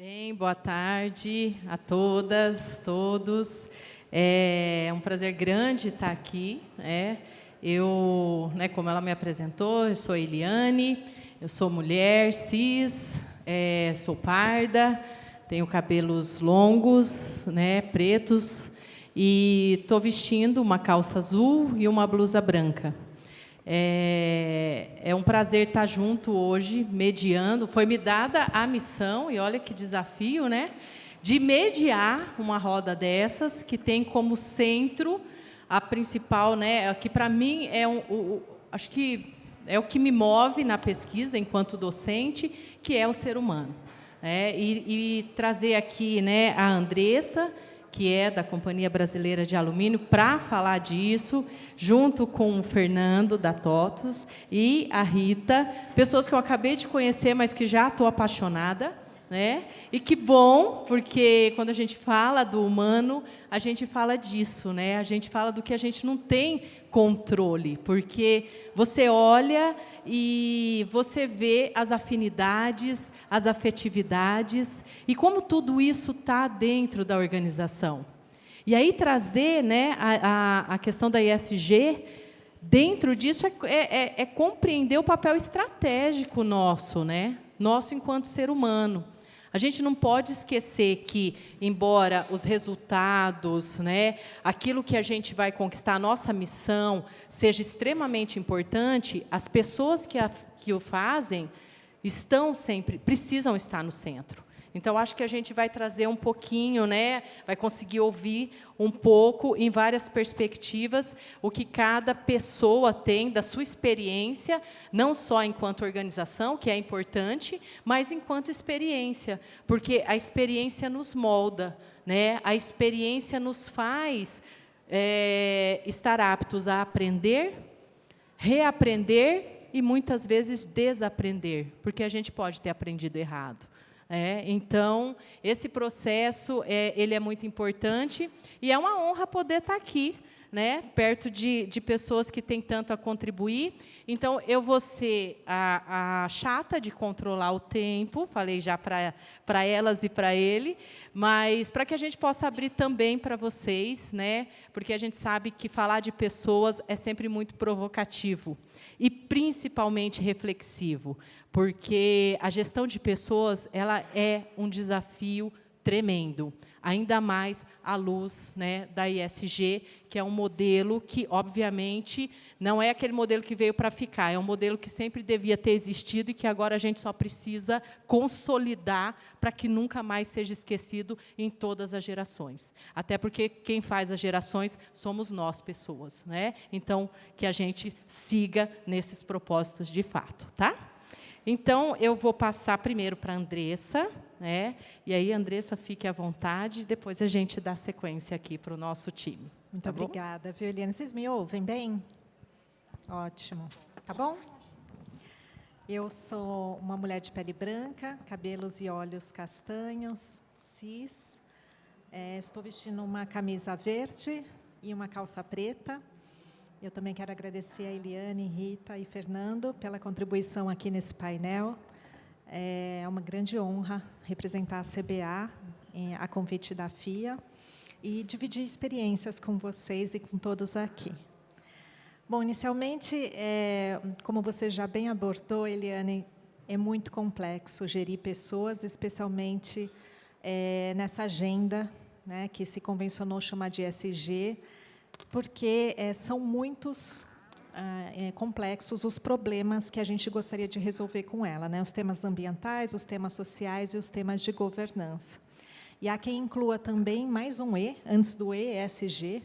Bem, boa tarde a todas, todos. É um prazer grande estar aqui. Eu, como ela me apresentou, eu sou Eliane, eu sou mulher, cis, sou parda, tenho cabelos longos, pretos, e estou vestindo uma calça azul e uma blusa branca. É um prazer estar junto hoje, mediando. Foi me dada a missão, e olha que desafio, de mediar uma roda dessas, que tem como centro a principal, que para mim acho que é o que me move na pesquisa enquanto docente, que é o ser humano. E trazer aqui a Andressa, que é da Companhia Brasileira de Alumínio, para falar disso, junto com o Fernando, da TOTUS, e a Rita, pessoas que eu acabei de conhecer, mas que já estou apaixonada. E que bom, porque quando a gente fala do humano, a gente fala disso, a gente fala do que a gente não tem controle, porque você olha e você vê as afinidades, as afetividades, e como tudo isso está dentro da organização. E aí trazer a questão da ESG, dentro disso é compreender o papel estratégico nosso, nosso enquanto ser humano. A gente não pode esquecer que, embora os resultados, aquilo que a gente vai conquistar, a nossa missão, seja extremamente importante, as pessoas que o fazem precisam estar no centro. Então, acho que a gente vai trazer um pouquinho, vai conseguir ouvir um pouco, em várias perspectivas, o que cada pessoa tem da sua experiência, não só enquanto organização, que é importante, mas enquanto experiência, porque a experiência nos molda, a experiência nos faz estar aptos a aprender, reaprender e, muitas vezes, desaprender, porque a gente pode ter aprendido errado. Então, esse processo ele é muito importante, e é uma honra poder estar aqui, perto de pessoas que têm tanto a contribuir. Então, eu vou ser a chata de controlar o tempo, falei já para elas e para ele, mas para que a gente possa abrir também para vocês, porque a gente sabe que falar de pessoas é sempre muito provocativo e principalmente reflexivo, porque a gestão de pessoas ela é um desafio tremendo, ainda mais à luz da ESG, que é um modelo que, obviamente, não é aquele modelo que veio para ficar, é um modelo que sempre devia ter existido e que agora a gente só precisa consolidar para que nunca mais seja esquecido em todas as gerações. Até porque quem faz as gerações somos nós, pessoas. Então, que a gente siga nesses propósitos de fato. Tá? Então, eu vou passar primeiro para a Andressa, e aí, Andressa, fique à vontade, depois a gente dá sequência aqui para o nosso time. Muito obrigada, viu, Eliane? Vocês me ouvem bem? Ótimo. Tá bom? Eu sou uma mulher de pele branca, cabelos e olhos castanhos, cis. Estou vestindo uma camisa verde e uma calça preta. Eu também quero agradecer a Eliane, Rita e Fernando pela contribuição aqui nesse painel. É uma grande honra representar a CBA, a convite da FIA, e dividir experiências com vocês e com todos aqui. Bom, inicialmente, como você já bem abordou, Eliane, é muito complexo gerir pessoas, especialmente nessa agenda que se convencionou chamar de ESG, porque são muitos complexos os problemas que a gente gostaria de resolver com ela, os temas ambientais, os temas sociais e os temas de governança. E há quem inclua também mais um E, antes do E, ESG,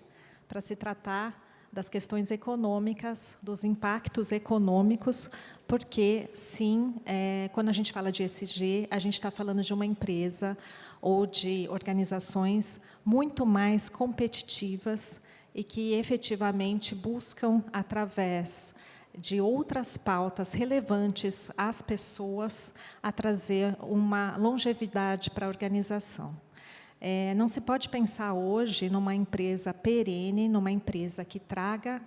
para se tratar das questões econômicas, dos impactos econômicos, porque, sim, quando a gente fala de ESG, a gente está falando de uma empresa ou de organizações muito mais competitivas e que efetivamente buscam, através de outras pautas relevantes às pessoas, a trazer uma longevidade para a organização. Não se pode pensar hoje numa empresa perene, numa empresa que traga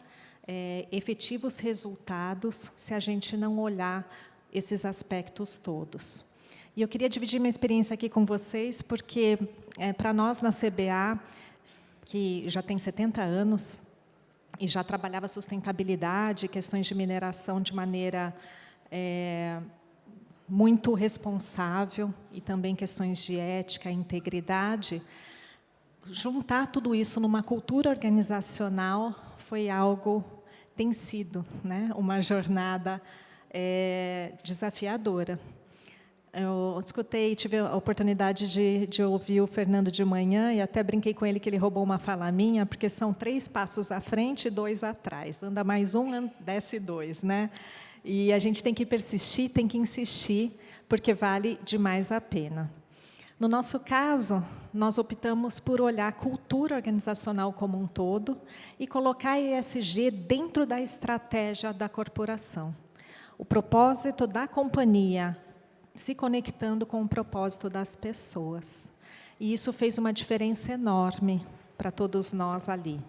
efetivos resultados, se a gente não olhar esses aspectos todos. E eu queria dividir minha experiência aqui com vocês, porque para nós na CBA, que já tem 70 anos, e já trabalhava sustentabilidade, questões de mineração de maneira muito responsável, e também questões de ética e integridade, juntar tudo isso numa cultura organizacional foi algo, tem sido, né, uma jornada desafiadora. Eu escutei, tive a oportunidade de ouvir o Fernando de manhã e até brinquei com ele que ele roubou uma fala minha, porque são 3 passos à frente e 2 atrás. Anda mais um, desce 2, né? E a gente tem que persistir, tem que insistir, porque vale demais a pena. No nosso caso, nós optamos por olhar a cultura organizacional como um todo e colocar a ESG dentro da estratégia da corporação. O propósito da companhia se conectando com o propósito das pessoas. E isso fez uma diferença enorme para todos nós ali.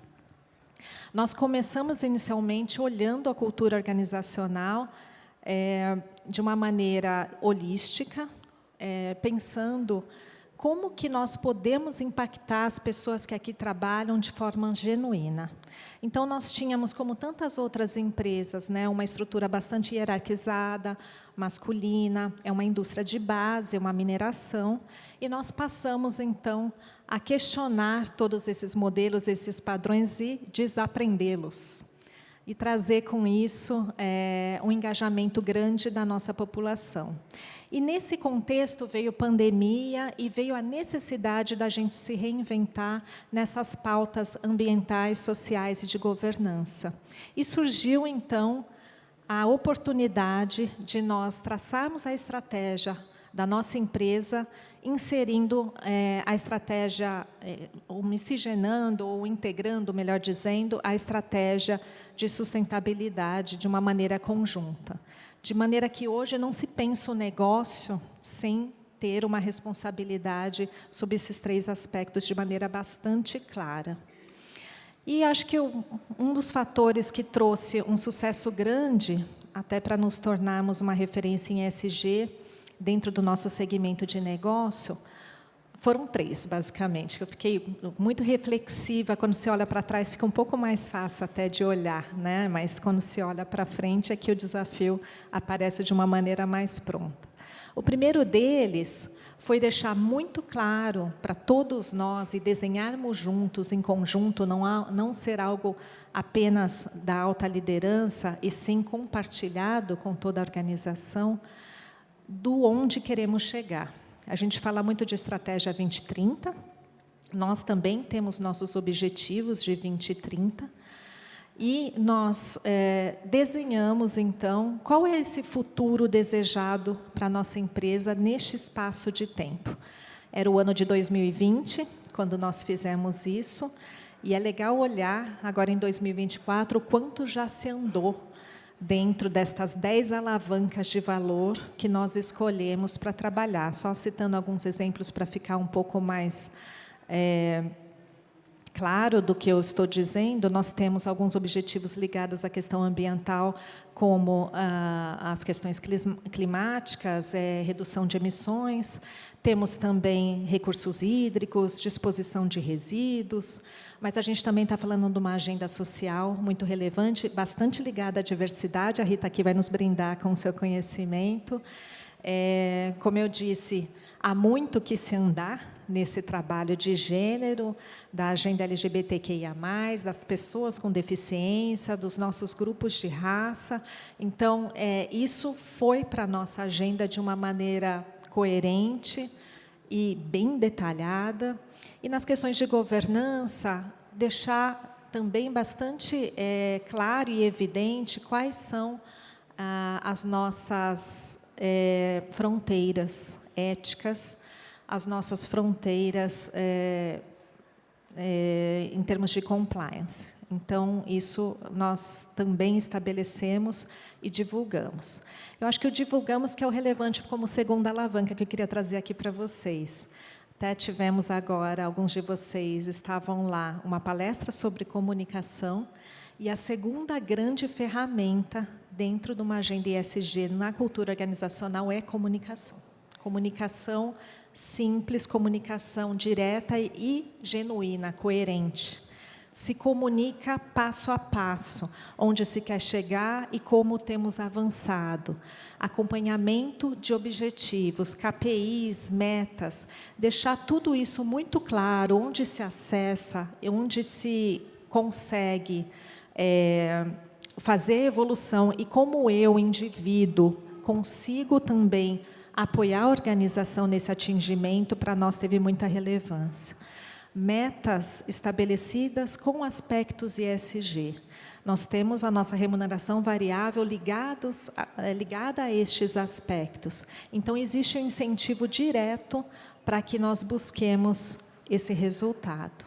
Nós começamos inicialmente olhando a cultura organizacional de uma maneira holística, pensando como que nós podemos impactar as pessoas que aqui trabalham de forma genuína. Então, nós tínhamos, como tantas outras empresas, né, uma estrutura bastante hierarquizada, masculina, é uma indústria de base, uma mineração, e nós passamos, então, a questionar todos esses modelos, esses padrões e desaprendê-los. E trazer com isso um engajamento grande da nossa população. E nesse contexto veio pandemia e veio a necessidade da gente se reinventar nessas pautas ambientais, sociais e de governança. E surgiu, então, a oportunidade de nós traçarmos a estratégia da nossa empresa, inserindo a estratégia, ou miscigenando, ou integrando, melhor dizendo, a estratégia de sustentabilidade de uma maneira conjunta. De maneira que hoje não se pensa o negócio sem ter uma responsabilidade sobre esses 3 aspectos de maneira bastante clara. E acho que um dos fatores que trouxe um sucesso grande, até para nos tornarmos uma referência em ESG, dentro do nosso segmento de negócio, foram 3, basicamente. Eu fiquei muito reflexiva, quando se olha para trás, fica um pouco mais fácil até de olhar, né? Mas quando se olha para frente, é que o desafio aparece de uma maneira mais pronta. O primeiro deles foi deixar muito claro para todos nós, e desenharmos juntos, em conjunto, não ser algo apenas da alta liderança, e sim compartilhado com toda a organização, do onde queremos chegar. A gente fala muito de estratégia 2030, nós também temos nossos objetivos de 2030, e nós desenhamos, então, qual é esse futuro desejado para a nossa empresa neste espaço de tempo. Era o ano de 2020, quando nós fizemos isso, e é legal olhar, agora em 2024, o quanto já se andou dentro destas 10 alavancas de valor que nós escolhemos para trabalhar. Só citando alguns exemplos para ficar um pouco mais claro do que eu estou dizendo, nós temos alguns objetivos ligados à questão ambiental, como as questões climáticas, redução de emissões, temos também recursos hídricos, disposição de resíduos, mas a gente também está falando de uma agenda social muito relevante, bastante ligada à diversidade. A Rita aqui vai nos brindar com o seu conhecimento. Como eu disse, há muito que se andar nesse trabalho de gênero, da agenda LGBTQIA+, das pessoas com deficiência, dos nossos grupos de raça. Então, isso foi para a nossa agenda de uma maneira coerente e bem detalhada. E nas questões de governança, deixar também bastante claro e evidente quais são as nossas fronteiras éticas, as nossas fronteiras em termos de compliance. Então, isso nós também estabelecemos e divulgamos. Eu acho que o divulgamos que é o relevante como segunda alavanca que eu queria trazer aqui para vocês. Até tivemos agora, alguns de vocês estavam lá, uma palestra sobre comunicação, e a segunda grande ferramenta dentro de uma agenda ESG na cultura organizacional é comunicação. Comunicação simples, comunicação direta e genuína, coerente. Se comunica passo a passo, onde se quer chegar e como temos avançado. Acompanhamento de objetivos, KPIs, metas, deixar tudo isso muito claro, onde se acessa, onde se consegue fazer evolução e como eu, indivíduo, consigo também apoiar a organização nesse atingimento, para nós teve muita relevância. Metas estabelecidas com aspectos ESG. Nós temos a nossa remuneração variável ligada a estes aspectos. Então, existe um incentivo direto para que nós busquemos esse resultado.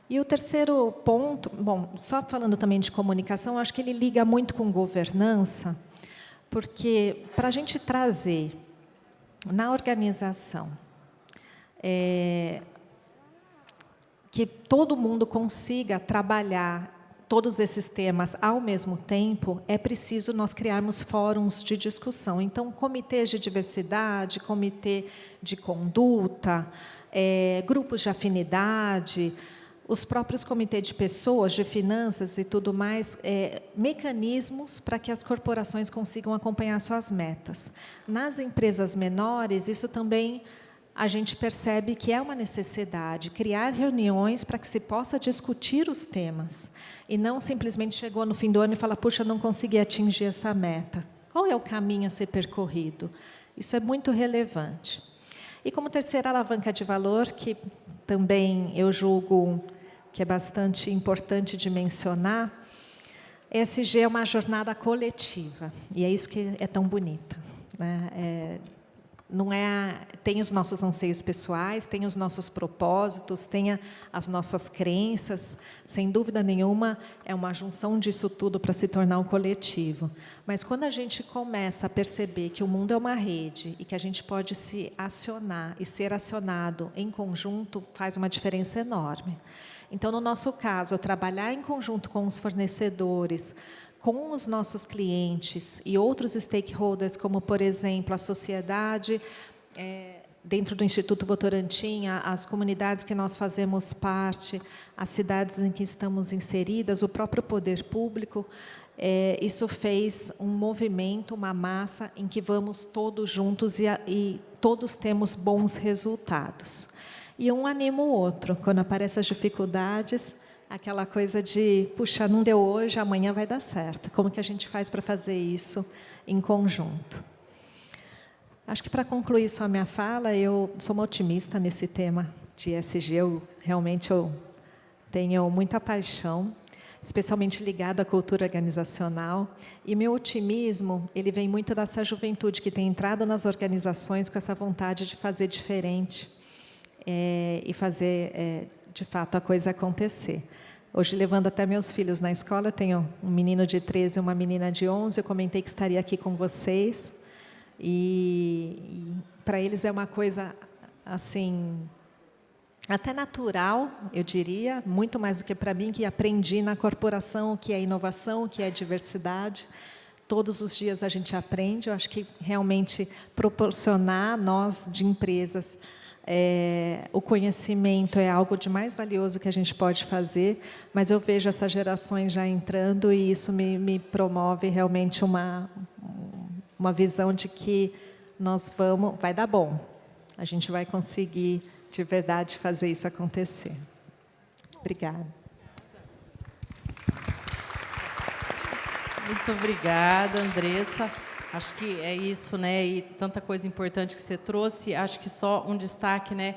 E o terceiro ponto, bom, só falando também de comunicação, acho que ele liga muito com governança, porque para a gente trazer na organização que todo mundo consiga trabalhar todos esses temas ao mesmo tempo, é preciso nós criarmos fóruns de discussão. Então, comitês de diversidade, comitê de conduta, grupos de afinidade, os próprios comitês de pessoas, de finanças e tudo mais, mecanismos para que as corporações consigam acompanhar suas metas. Nas empresas menores, isso também a gente percebe que é uma necessidade, criar reuniões para que se possa discutir os temas, e não simplesmente chegou no fim do ano e fala, puxa, não consegui atingir essa meta. Qual é o caminho a ser percorrido? Isso é muito relevante. E como terceira alavanca de valor, que também eu julgo que é bastante importante de mencionar, ESG é uma jornada coletiva, e é isso que é tão bonita, né? Tem os nossos anseios pessoais, tem os nossos propósitos, tem as nossas crenças, sem dúvida nenhuma, é uma junção disso tudo para se tornar um coletivo. Mas quando a gente começa a perceber que o mundo é uma rede e que a gente pode se acionar e ser acionado em conjunto, faz uma diferença enorme. Então, no nosso caso, trabalhar em conjunto com os fornecedores, com os nossos clientes e outros stakeholders, como, por exemplo, a sociedade, dentro do Instituto Votorantim, as comunidades que nós fazemos parte, as cidades em que estamos inseridas, o próprio poder público, isso fez um movimento, uma massa, em que vamos todos juntos e todos temos bons resultados. E um anima o outro. Quando aparecem as dificuldades, aquela coisa de, puxa, não deu hoje, amanhã vai dar certo. Como que a gente faz para fazer isso em conjunto? Acho que, para concluir só a minha fala, eu sou uma otimista nesse tema de ESG. Realmente eu tenho muita paixão, especialmente ligada à cultura organizacional. E meu otimismo, ele vem muito dessa juventude que tem entrado nas organizações com essa vontade de fazer diferente e fazer, de fato, a coisa acontecer. Hoje, levando até meus filhos na escola, eu tenho um menino de 13 e uma menina de 11, eu comentei que estaria aqui com vocês, e para eles é uma coisa, assim, até natural, eu diria, muito mais do que para mim, que aprendi na corporação o que é inovação, o que é diversidade. Todos os dias a gente aprende. Eu acho que realmente proporcionar nós, de empresas, o conhecimento é algo de mais valioso que a gente pode fazer, mas eu vejo essas gerações já entrando e isso me promove realmente uma visão de que vai dar bom. A gente vai conseguir, de verdade, fazer isso acontecer. Obrigada. Muito obrigada, Andressa. Acho que é isso, né? E tanta coisa importante que você trouxe. Acho que só um destaque, né?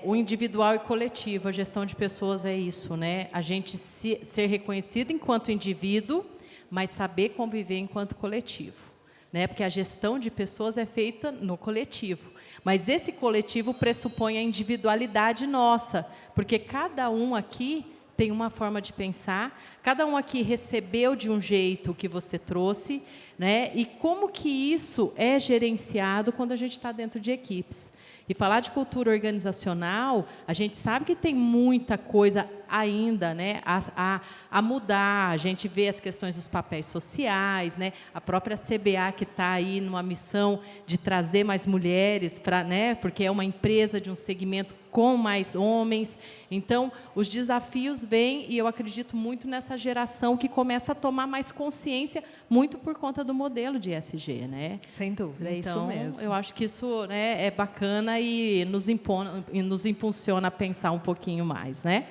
O individual e coletivo, a gestão de pessoas é isso, né? A gente ser reconhecido enquanto indivíduo, mas saber conviver enquanto coletivo, né? Porque a gestão de pessoas é feita no coletivo. Mas esse coletivo pressupõe a individualidade nossa, porque cada um aqui tem uma forma de pensar, cada um aqui recebeu de um jeito que você trouxe, né? E como que isso é gerenciado quando a gente está dentro de equipes. E falar de cultura organizacional, a gente sabe que tem muita coisa ainda, né, a mudar. A gente vê as questões dos papéis sociais, né, a própria CBA que está aí numa missão de trazer mais mulheres, né, porque é uma empresa de um segmento com mais homens. Então, os desafios vêm, e eu acredito muito nessa geração que começa a tomar mais consciência, muito por conta do modelo de ESG, né? Sem dúvida, é isso mesmo. Então, eu acho que isso, né, é bacana e nos impulsiona a pensar um pouquinho mais, né?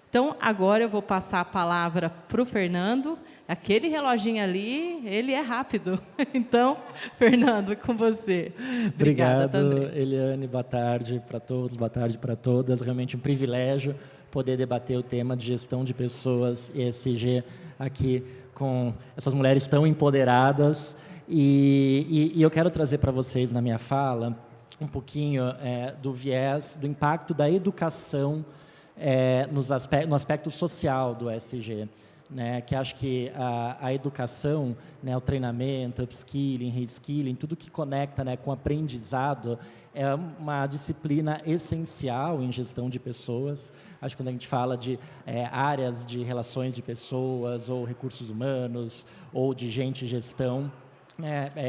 Então, agora eu vou passar a palavra para o Fernando. Aquele reloginho ali, ele é rápido. Então, Fernando, com você. Obrigado, Eliane. Boa tarde para todos, boa tarde para todas. Realmente um privilégio poder debater o tema de gestão de pessoas e ESG aqui com essas mulheres tão empoderadas. E eu quero trazer para vocês, na minha fala, um pouquinho do viés, do impacto da educação no aspecto social do ESG, né? Que acho que a educação, né, o treinamento, upskilling, reskilling, tudo que conecta, né, com o aprendizado, é uma disciplina essencial em gestão de pessoas. Acho que quando a gente fala de áreas de relações de pessoas, ou recursos humanos, ou de gente e gestão,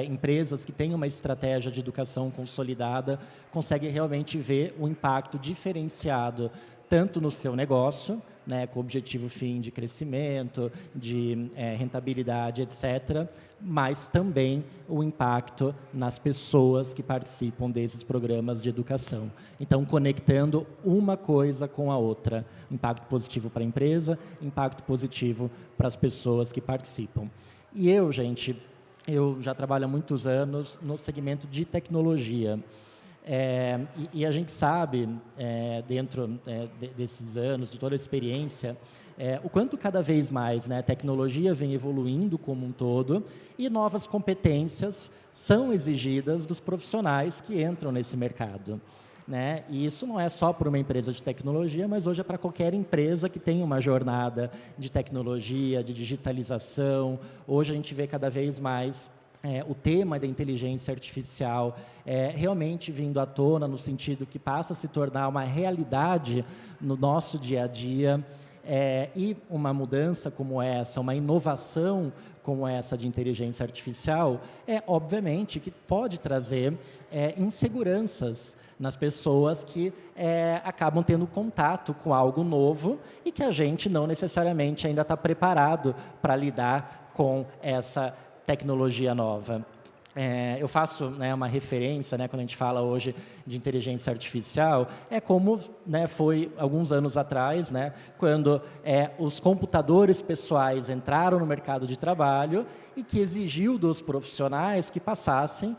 empresas que têm uma estratégia de educação consolidada conseguem realmente ver o impacto diferenciado tanto no seu negócio, né, com o objetivo fim de crescimento, de rentabilidade, etc., mas também o impacto nas pessoas que participam desses programas de educação. Então, conectando uma coisa com a outra. Impacto positivo para a empresa, impacto positivo para as pessoas que participam. E eu já trabalho há muitos anos no segmento de tecnologia. E a gente sabe, dentro desses anos, de toda a experiência, o quanto cada vez mais, né, a tecnologia vem evoluindo como um todo e novas competências são exigidas dos profissionais que entram nesse mercado, né? E isso não é só para uma empresa de tecnologia, mas hoje é para qualquer empresa que tenha uma jornada de tecnologia, de digitalização. Hoje a gente vê cada vez mais o tema da inteligência artificial realmente vindo à tona, no sentido que passa a se tornar uma realidade no nosso dia a dia, e uma mudança como essa, uma inovação como essa de inteligência artificial, obviamente que pode trazer inseguranças nas pessoas que acabam tendo contato com algo novo e que a gente não necessariamente ainda está preparado para lidar com essa tecnologia nova. Eu faço, né, uma referência, né, quando a gente fala hoje de inteligência artificial, como, né, foi alguns anos atrás, né, quando os computadores pessoais entraram no mercado de trabalho e que exigiu dos profissionais que passassem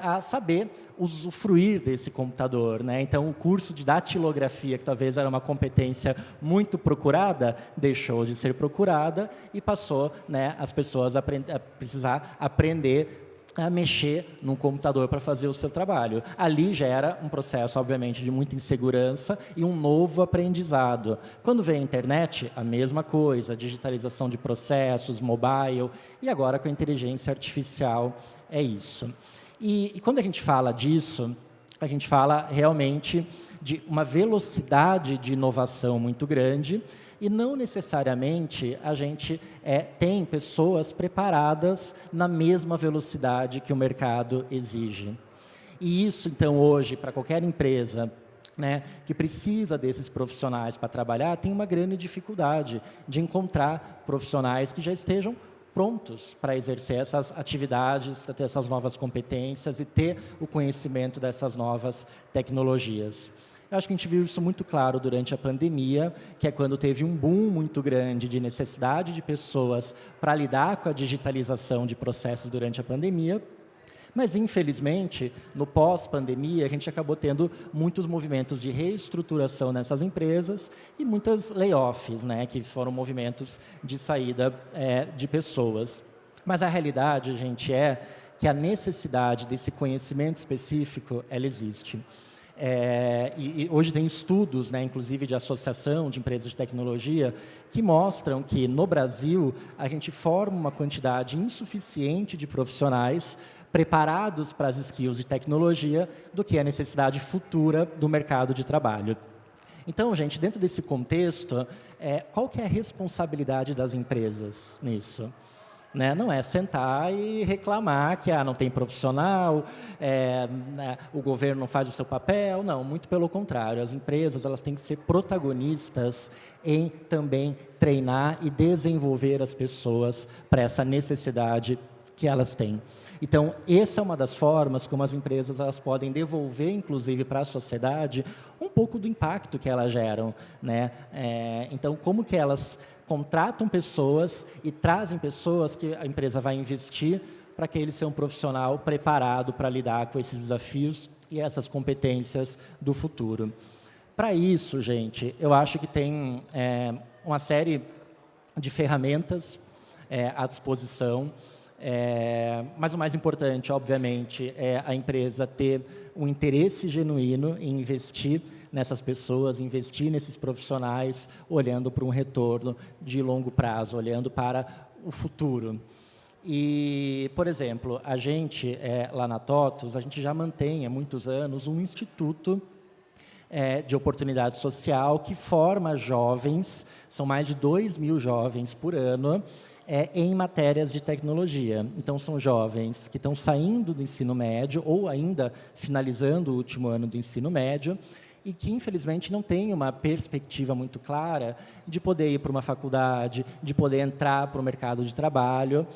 a saber usufruir desse computador, né? Então, o curso de datilografia, que talvez era uma competência muito procurada, deixou de ser procurada e passou, né, as pessoas a precisar aprender a mexer num computador para fazer o seu trabalho. Ali já era um processo, obviamente, de muita insegurança e um novo aprendizado. Quando veio a internet, a mesma coisa, digitalização de processos, mobile, e agora com a inteligência artificial é isso. E quando a gente fala disso, a gente fala realmente de uma velocidade de inovação muito grande, e não necessariamente a gente tem pessoas preparadas na mesma velocidade que o mercado exige. E isso, então, hoje, para qualquer empresa, né, que precisa desses profissionais para trabalhar, tem uma grande dificuldade de encontrar profissionais que já estejam prontos para exercer essas atividades, para ter essas novas competências e ter o conhecimento dessas novas tecnologias. Eu acho que a gente viu isso muito claro durante a pandemia, que é quando teve um boom muito grande de necessidade de pessoas para lidar com a digitalização de processos durante a pandemia. Mas, infelizmente, no pós-pandemia, a gente acabou tendo muitos movimentos de reestruturação nessas empresas e muitas layoffs, né, que foram movimentos de saída de pessoas. Mas a realidade, gente, é que a necessidade desse conhecimento específico, ela existe. e hoje tem estudos, né, inclusive de associação de empresas de tecnologia, que mostram que no Brasil a gente forma uma quantidade insuficiente de profissionais preparados para as skills de tecnologia do que a necessidade futura do mercado de trabalho. Então, gente, dentro desse contexto, qual que é a responsabilidade das empresas nisso? Né? Não é sentar e reclamar que não tem profissional, né, o governo não faz o seu papel, não, muito pelo contrário. As empresas elas têm que ser protagonistas em também treinar e desenvolver as pessoas para essa necessidade que elas têm. Então, essa é uma das formas como as empresas elas podem devolver, inclusive, para a sociedade, um pouco do impacto que elas geram. Né? Então, como que elas contratam pessoas e trazem pessoas que a empresa vai investir para que ele seja um profissional preparado para lidar com esses desafios e essas competências do futuro. Para isso, gente, eu acho que tem uma série de ferramentas à disposição, mas o mais importante, obviamente, é a empresa ter um interesse genuíno em investir nessas pessoas, investir nesses profissionais, olhando para um retorno de longo prazo, olhando para o futuro. E, por exemplo, a gente, lá na TOTVS, a gente já mantém há muitos anos um instituto de oportunidade social que forma jovens, são mais de 2.000 jovens por ano, em matérias de tecnologia. Então, são jovens que estão saindo do ensino médio ou ainda finalizando o último ano do ensino médio e que, infelizmente, não têm uma perspectiva muito clara de poder ir para uma faculdade, de poder entrar para o mercado de trabalho,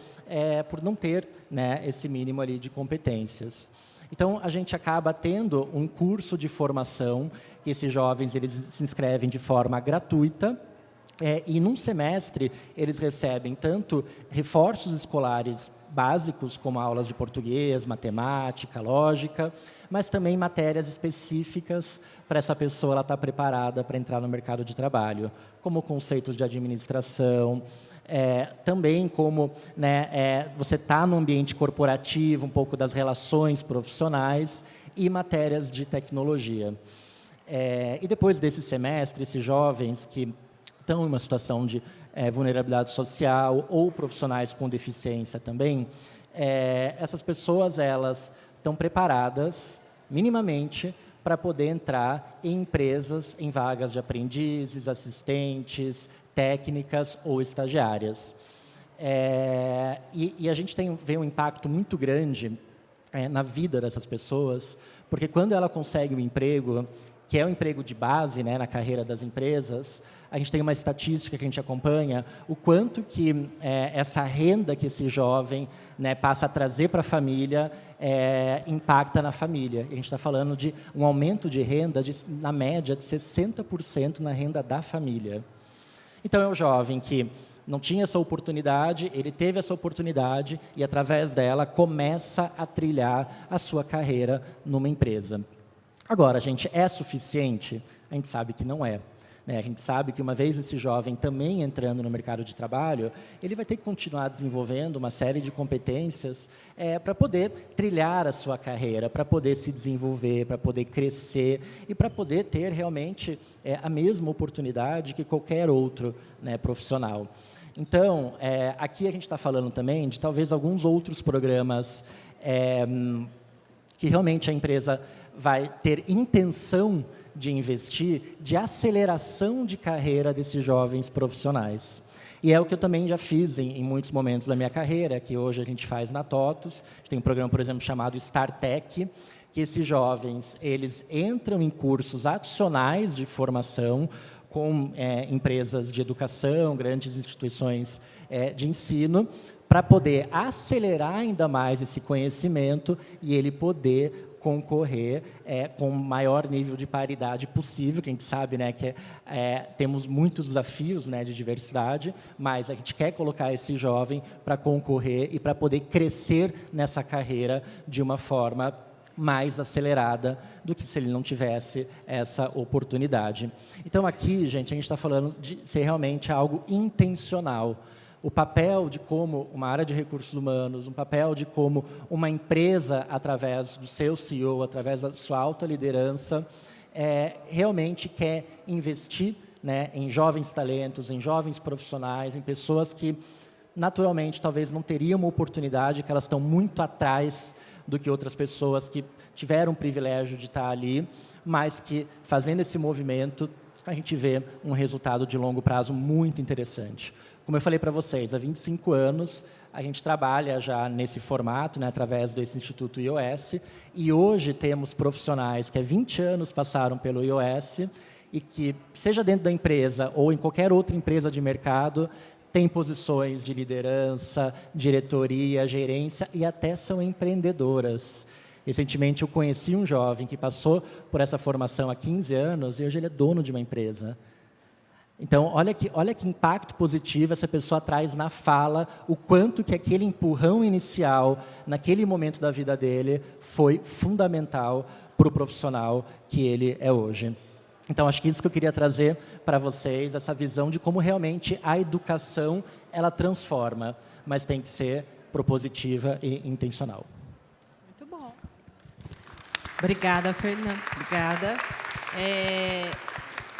por não ter, né, esse mínimo ali de competências. Então, a gente acaba tendo um curso de formação, que esses jovens eles se inscrevem de forma gratuita, e num semestre eles recebem tanto reforços escolares básicos, como aulas de português, matemática, lógica, mas também matérias específicas para essa pessoa estar preparada para entrar no mercado de trabalho, como conceitos de administração, também como, né, você está no ambiente corporativo, um pouco das relações profissionais e matérias de tecnologia. E depois desse semestre, esses jovens que estão em uma situação de vulnerabilidade social ou profissionais com deficiência também, essas pessoas elas estão preparadas, minimamente, para poder entrar em empresas, em vagas de aprendizes, assistentes, técnicas ou estagiárias. E a gente vê um impacto muito grande na vida dessas pessoas, porque quando ela consegue um emprego, que é um emprego de base, né, na carreira das empresas, a gente tem uma estatística que a gente acompanha, o quanto que essa renda que esse jovem, né, passa a trazer para a família, impacta na família. E a gente está falando de um aumento de renda, na média, de 60% na renda da família. Então, é um jovem que não tinha essa oportunidade, ele teve essa oportunidade e, através dela, começa a trilhar a sua carreira numa empresa. Agora, gente, é suficiente? A gente sabe que não é. A gente sabe que, uma vez esse jovem também entrando no mercado de trabalho, ele vai ter que continuar desenvolvendo uma série de competências para poder trilhar a sua carreira, para poder se desenvolver, para poder crescer e para poder ter realmente a mesma oportunidade que qualquer outro, né, profissional. Então, aqui a gente está falando também de talvez alguns outros programas que realmente a empresa vai ter intenção de investir, de aceleração de carreira desses jovens profissionais. E é o que eu também já fiz em muitos momentos da minha carreira, que hoje a gente faz na TOTVS. Tem um programa, por exemplo, chamado StarTech, que esses jovens eles entram em cursos adicionais de formação com empresas de educação, grandes instituições de ensino, para poder acelerar ainda mais esse conhecimento e ele poder concorrer com o maior nível de paridade possível, que a gente sabe, né, que temos muitos desafios, né, de diversidade, mas a gente quer colocar esse jovem para concorrer e para poder crescer nessa carreira de uma forma mais acelerada do que se ele não tivesse essa oportunidade. Então, aqui, gente, a gente está falando de ser realmente algo intencional. O papel de como uma área de recursos humanos, um papel de como uma empresa, através do seu CEO, através da sua alta liderança, realmente quer investir, né, em jovens talentos, em jovens profissionais, em pessoas que, naturalmente, talvez não teriam uma oportunidade, que elas estão muito atrás do que outras pessoas que tiveram o privilégio de estar ali, mas que, fazendo esse movimento, a gente vê um resultado de longo prazo muito interessante. Como eu falei para vocês, há 25 anos, a gente trabalha já nesse formato, né, através desse Instituto IOS, e hoje temos profissionais que há 20 anos passaram pelo IOS e que, seja dentro da empresa ou em qualquer outra empresa de mercado, têm posições de liderança, diretoria, gerência e até são empreendedoras. Recentemente, eu conheci um jovem que passou por essa formação há 15 anos e hoje ele é dono de uma empresa. Então, olha que impacto positivo essa pessoa traz na fala, o quanto que aquele empurrão inicial, naquele momento da vida dele, foi fundamental para o profissional que ele é hoje. Então, acho que isso que eu queria trazer para vocês, essa visão de como realmente a educação, ela transforma, mas tem que ser propositiva e intencional. Muito bom. Obrigada, Fernanda. Obrigada.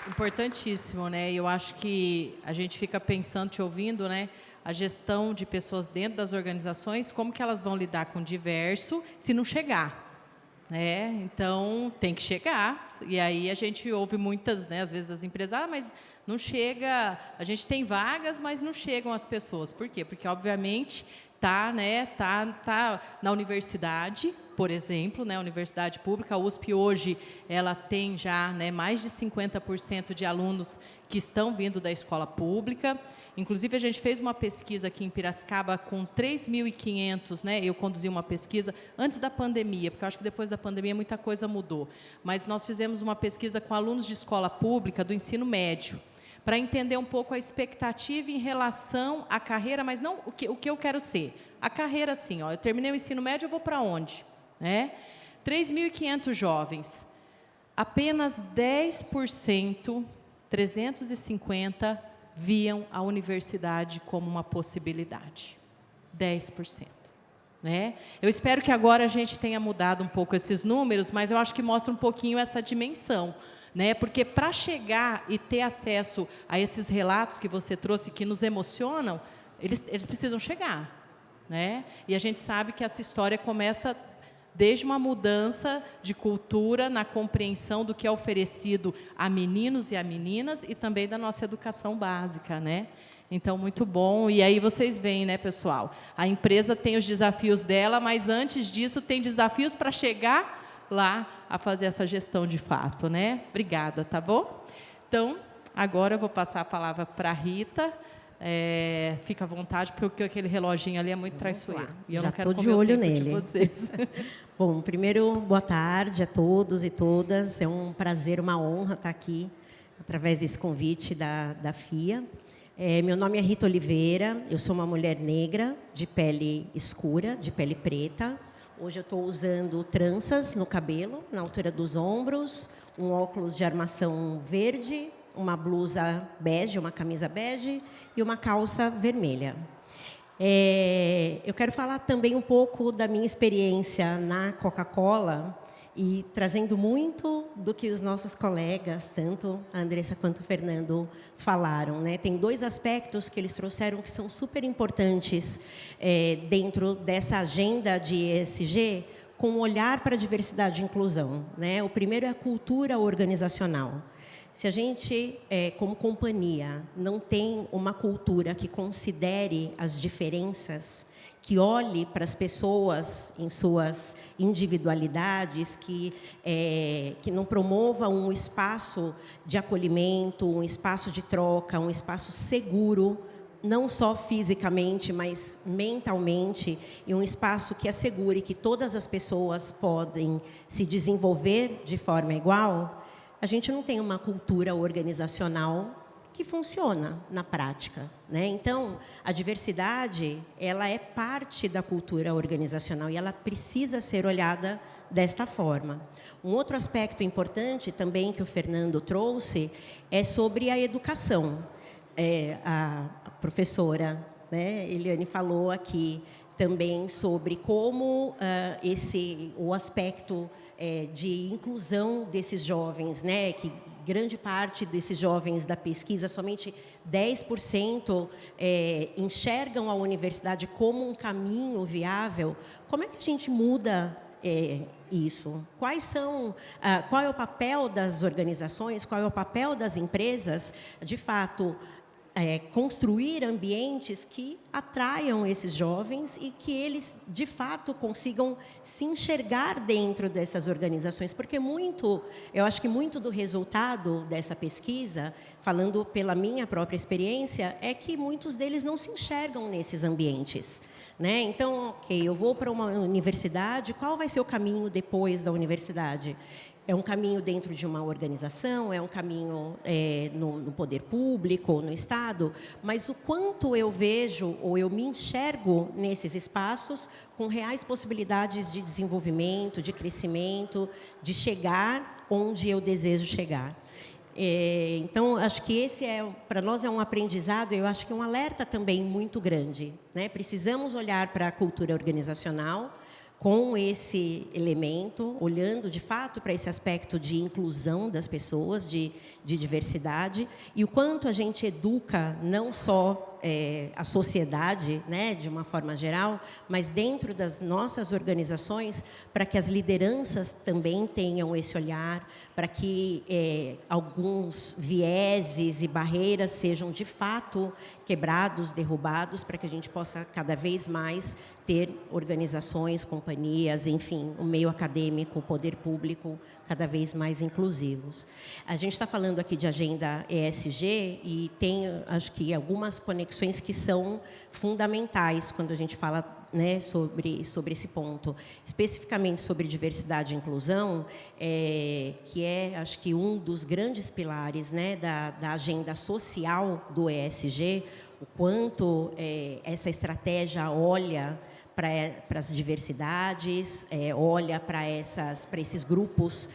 Importantíssimo, né? Eu acho que a gente fica pensando, te ouvindo, né? A gestão de pessoas dentro das organizações, como que elas vão lidar com o diverso se não chegar, né? Então, tem que chegar. E aí a gente ouve muitas, né? Às vezes as empresas, mas não chega, a gente tem vagas, mas não chegam as pessoas. Por quê? Porque, obviamente, tá na universidade, por exemplo, né, universidade pública. A USP hoje ela tem já, né, mais de 50% de alunos que estão vindo da escola pública. Inclusive, a gente fez uma pesquisa aqui em Piracicaba com 3.500, né, eu conduzi uma pesquisa antes da pandemia, porque eu acho que depois da pandemia muita coisa mudou. Mas nós fizemos uma pesquisa com alunos de escola pública do ensino médio, para entender um pouco a expectativa em relação à carreira, mas não o que eu quero ser. A carreira, assim, ó, eu terminei o ensino médio, eu vou para onde? 3.500 jovens, apenas 10%, 350, viam a universidade como uma possibilidade. 10%. Né? Eu espero que agora a gente tenha mudado um pouco esses números, mas eu acho que mostra um pouquinho essa dimensão. Né? Porque para chegar e ter acesso a esses relatos que você trouxe, que nos emocionam, eles precisam chegar. Né? E a gente sabe que essa história começa desde uma mudança de cultura na compreensão do que é oferecido a meninos e a meninas e também da nossa educação básica, né? Então, muito bom. E aí vocês veem, né, pessoal? A empresa tem os desafios dela, mas antes disso tem desafios para chegar lá a fazer essa gestão de fato, né? Obrigada, tá bom? Então, agora eu vou passar a palavra para a Rita. Fica à vontade, porque aquele reloginho ali é muito traiçoeiro. E eu já não quero estou de olho nele. De vocês. Bom, primeiro, boa tarde a todos e todas. É um prazer, uma honra estar aqui, através desse convite da FIA. Meu nome é Rita Oliveira, eu sou uma mulher negra, de pele escura, de pele preta. Hoje eu estou usando tranças no cabelo, na altura dos ombros, um óculos de armação verde, uma blusa bege, uma camisa bege e uma calça vermelha. Eu quero falar também um pouco da minha experiência na Coca-Cola e trazendo muito do que os nossos colegas, tanto a Andressa quanto o Fernando, falaram. Né? Tem dois aspectos que eles trouxeram que são super importantes dentro dessa agenda de ESG, com um olhar para a diversidade e inclusão. Né? O primeiro é a cultura organizacional. Se a gente, como companhia, não tem uma cultura que considere as diferenças, que olhe para as pessoas em suas individualidades, que não promova um espaço de acolhimento, um espaço de troca, um espaço seguro, não só fisicamente, mas mentalmente, e um espaço que assegure que todas as pessoas podem se desenvolver de forma igual, a gente não tem uma cultura organizacional que funciona na prática. Né? Então, a diversidade ela é parte da cultura organizacional e ela precisa ser olhada desta forma. Um outro aspecto importante também que o Fernando trouxe é sobre a educação. A professora, né, Eliane, falou aqui também sobre como o aspecto de inclusão desses jovens, né, que grande parte desses jovens da pesquisa, somente 10% enxergam a universidade como um caminho viável. Como é que a gente muda isso? Qual é o papel das organizações, qual é o papel das empresas, de fato, construir ambientes que atraiam esses jovens e que eles, de fato, consigam se enxergar dentro dessas organizações. Porque eu acho que muito do resultado dessa pesquisa, falando pela minha própria experiência, é que muitos deles não se enxergam nesses ambientes, né? Então, ok, eu vou para uma universidade, qual vai ser o caminho depois da universidade? É um caminho dentro de uma organização, é um caminho no poder público, no Estado, mas o quanto eu vejo ou eu me enxergo nesses espaços com reais possibilidades de desenvolvimento, de crescimento, de chegar onde eu desejo chegar. Então, acho que esse para nós é um aprendizado, eu acho que é um alerta também muito grande, né? Precisamos olhar para a cultura organizacional com esse elemento, olhando de fato para esse aspecto de inclusão das pessoas, de diversidade, e o quanto a gente educa não só a sociedade, né, de uma forma geral, mas dentro das nossas organizações, para que as lideranças também tenham esse olhar, para que alguns vieses e barreiras sejam de fato quebrados, derrubados, para que a gente possa cada vez mais ter organizações, companhias, enfim, o meio acadêmico, o poder público cada vez mais inclusivos. A gente está falando aqui de agenda ESG e tem, acho que, algumas conexões que são fundamentais quando a gente fala, né, sobre esse ponto. Especificamente sobre diversidade e inclusão, que acho que, um dos grandes pilares, né, da agenda social do ESG, o quanto essa estratégia olha para as diversidades, olha para esses grupos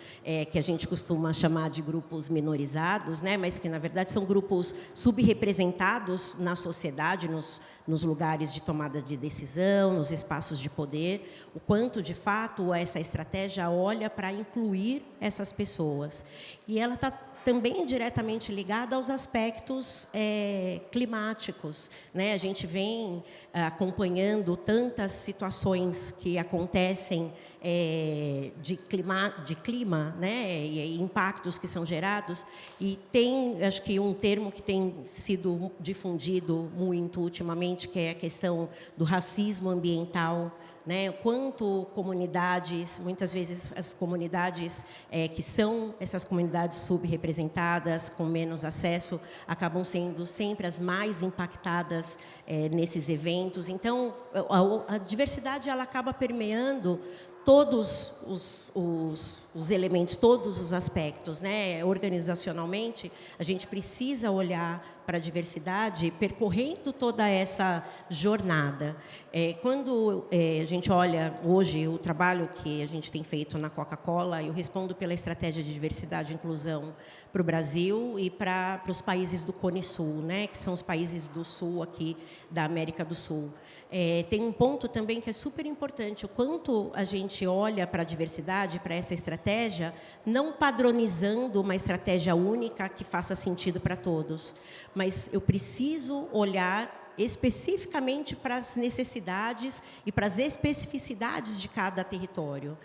que a gente costuma chamar de grupos minorizados, né, mas que, na verdade, são grupos subrepresentados na sociedade, nos lugares de tomada de decisão, nos espaços de poder, o quanto, de fato, essa estratégia olha para incluir essas pessoas. E ela está também diretamente ligada aos aspectos climáticos, né? A gente vem acompanhando tantas situações que acontecem de clima, né? E impactos que são gerados, e tem, acho que, um termo que tem sido difundido muito ultimamente, que é a questão do racismo ambiental, né? Quanto comunidades, muitas vezes as comunidades que são essas comunidades subrepresentadas, com menos acesso, acabam sendo sempre as mais impactadas nesses eventos. Então, a diversidade, ela acaba permeando todos os elementos, todos os aspectos, né? Organizacionalmente, a gente precisa olhar para a diversidade percorrendo toda essa jornada. Quando a gente olha hoje o trabalho que a gente tem feito na Coca-Cola, eu respondo pela estratégia de diversidade e inclusão para o Brasil e para os países do Cone Sul, né? Que são os países do Sul aqui da América do Sul. Tem um ponto também que é super importante, o quanto a gente olha para a diversidade, para essa estratégia, não padronizando uma estratégia única que faça sentido para todos, mas eu preciso olhar especificamente para as necessidades e para as especificidades de cada território.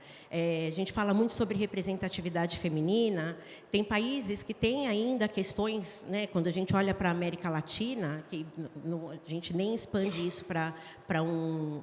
A gente fala muito sobre representatividade feminina. Tem países que têm ainda questões, né, quando a gente olha para a América Latina, que a gente nem expande isso para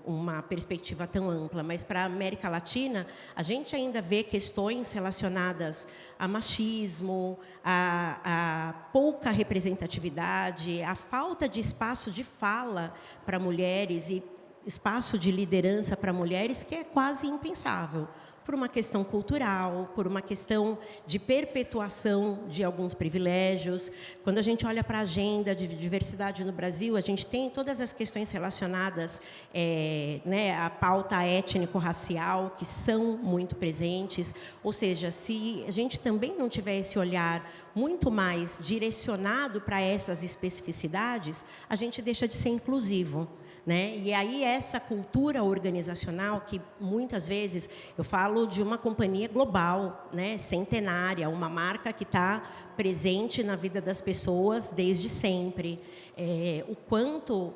uma perspectiva tão ampla, mas para a América Latina, a gente ainda vê questões relacionadas a machismo, a pouca representatividade, a falta de espaço de fala para mulheres e espaço de liderança para mulheres, que é quase impensável, por uma questão cultural, por uma questão de perpetuação de alguns privilégios. Quando a gente olha para a agenda de diversidade no Brasil, a gente tem todas as questões relacionadas né, à pauta étnico-racial, que são muito presentes. Ou seja, se a gente também não tiver esse olhar muito mais direcionado para essas especificidades, a gente deixa de ser inclusivo, né? E aí essa cultura organizacional que muitas vezes eu falo de uma companhia global, né, centenária, uma marca que está presente na vida das pessoas desde sempre. O quanto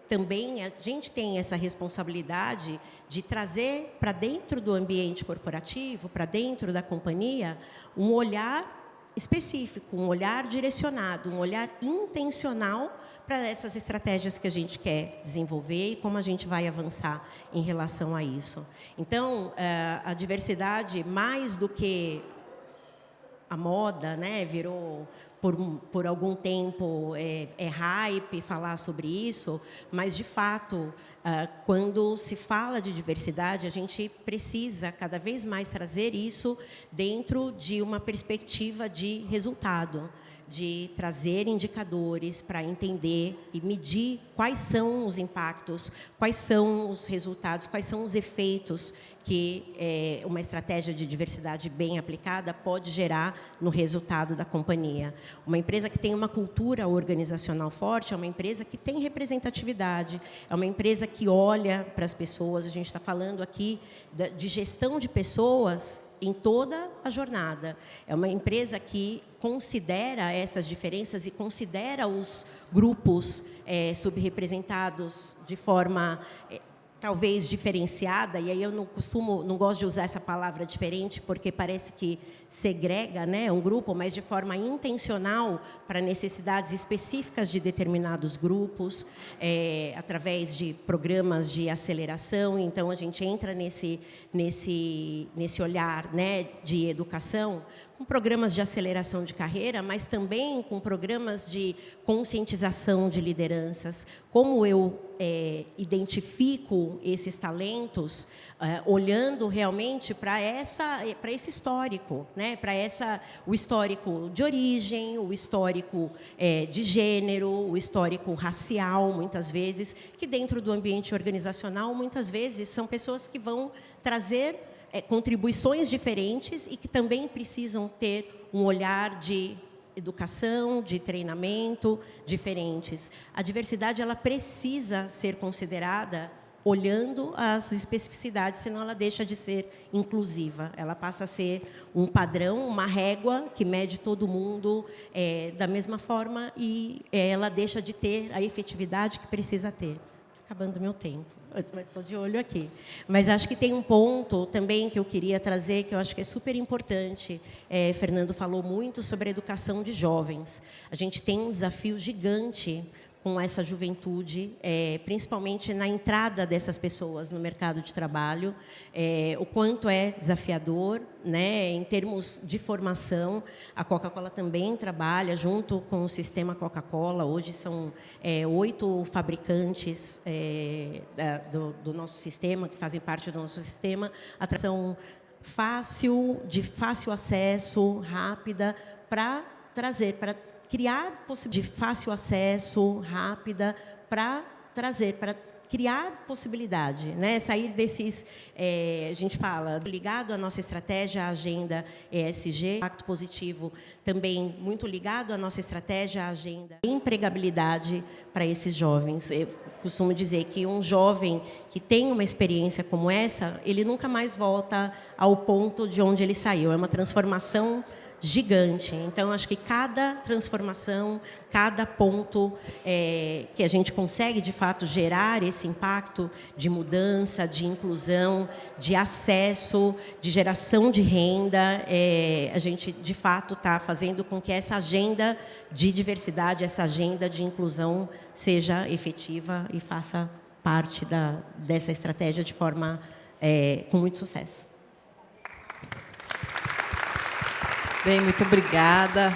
também a gente tem essa responsabilidade de trazer para dentro do ambiente corporativo, para dentro da companhia, um olhar específico, um olhar direcionado, um olhar intencional para essas estratégias que a gente quer desenvolver e como a gente vai avançar em relação a isso. Então, a diversidade, mais do que a moda, né, virou por algum tempo hype falar sobre isso, mas de fato, quando se fala de diversidade, a gente precisa cada vez mais trazer isso dentro de uma perspectiva de resultado, de trazer indicadores para entender e medir quais são os impactos, quais são os resultados, quais são os efeitos que uma estratégia de diversidade bem aplicada pode gerar no resultado da companhia. Uma empresa que tem uma cultura organizacional forte é uma empresa que tem representatividade, é uma empresa que olha para as pessoas. A gente está falando aqui de gestão de pessoas em toda a jornada. É uma empresa que considera essas diferenças e considera os grupos subrepresentados de forma talvez diferenciada, e aí eu não gosto de usar essa palavra diferente, porque parece que segrega, né, um grupo, mas de forma intencional para necessidades específicas de determinados grupos, através de programas de aceleração. Então, a gente entra nesse olhar, né, de educação, com programas de aceleração de carreira, mas também com programas de conscientização de lideranças. Como eu identifico esses talentos, olhando realmente para esse histórico, né? Para o histórico de origem, o histórico de gênero, o histórico racial, muitas vezes, que dentro do ambiente organizacional, muitas vezes, são pessoas que vão trazer contribuições diferentes e que também precisam ter um olhar de educação, de treinamento diferentes. A diversidade ela precisa ser considerada olhando as especificidades, senão ela deixa de ser inclusiva. Ela passa a ser um padrão, uma régua que mede todo mundo da mesma forma e ela deixa de ter a efetividade que precisa ter. Acabando o meu tempo. Estou de olho aqui. Mas acho que tem um ponto também que eu queria trazer, que eu acho que é super importante. Fernando falou muito sobre a educação de jovens. A gente tem um desafio gigante com essa juventude, principalmente na entrada dessas pessoas no mercado de trabalho, o quanto é desafiador, né, em termos de formação. A Coca-Cola também trabalha junto com o sistema Coca-Cola. Hoje são 8 fabricantes do nosso sistema, que fazem parte do nosso sistema. Atração de fácil acesso, rápida, para trazer, para criar possibilidade de fácil acesso, rápida, para criar possibilidade, né? Sair desses, a gente fala, ligado à nossa estratégia, à agenda ESG, impacto positivo, também muito ligado à nossa estratégia, à agenda empregabilidade para esses jovens. Eu costumo dizer que um jovem que tem uma experiência como essa, ele nunca mais volta ao ponto de onde ele saiu. É uma transformação gigante. Então, acho que cada transformação, cada ponto que a gente consegue, de fato, gerar esse impacto de mudança, de inclusão, de acesso, de geração de renda, a gente, de fato, está fazendo com que essa agenda de diversidade, essa agenda de inclusão seja efetiva e faça parte dessa estratégia de forma com muito sucesso. Bem, muito obrigada.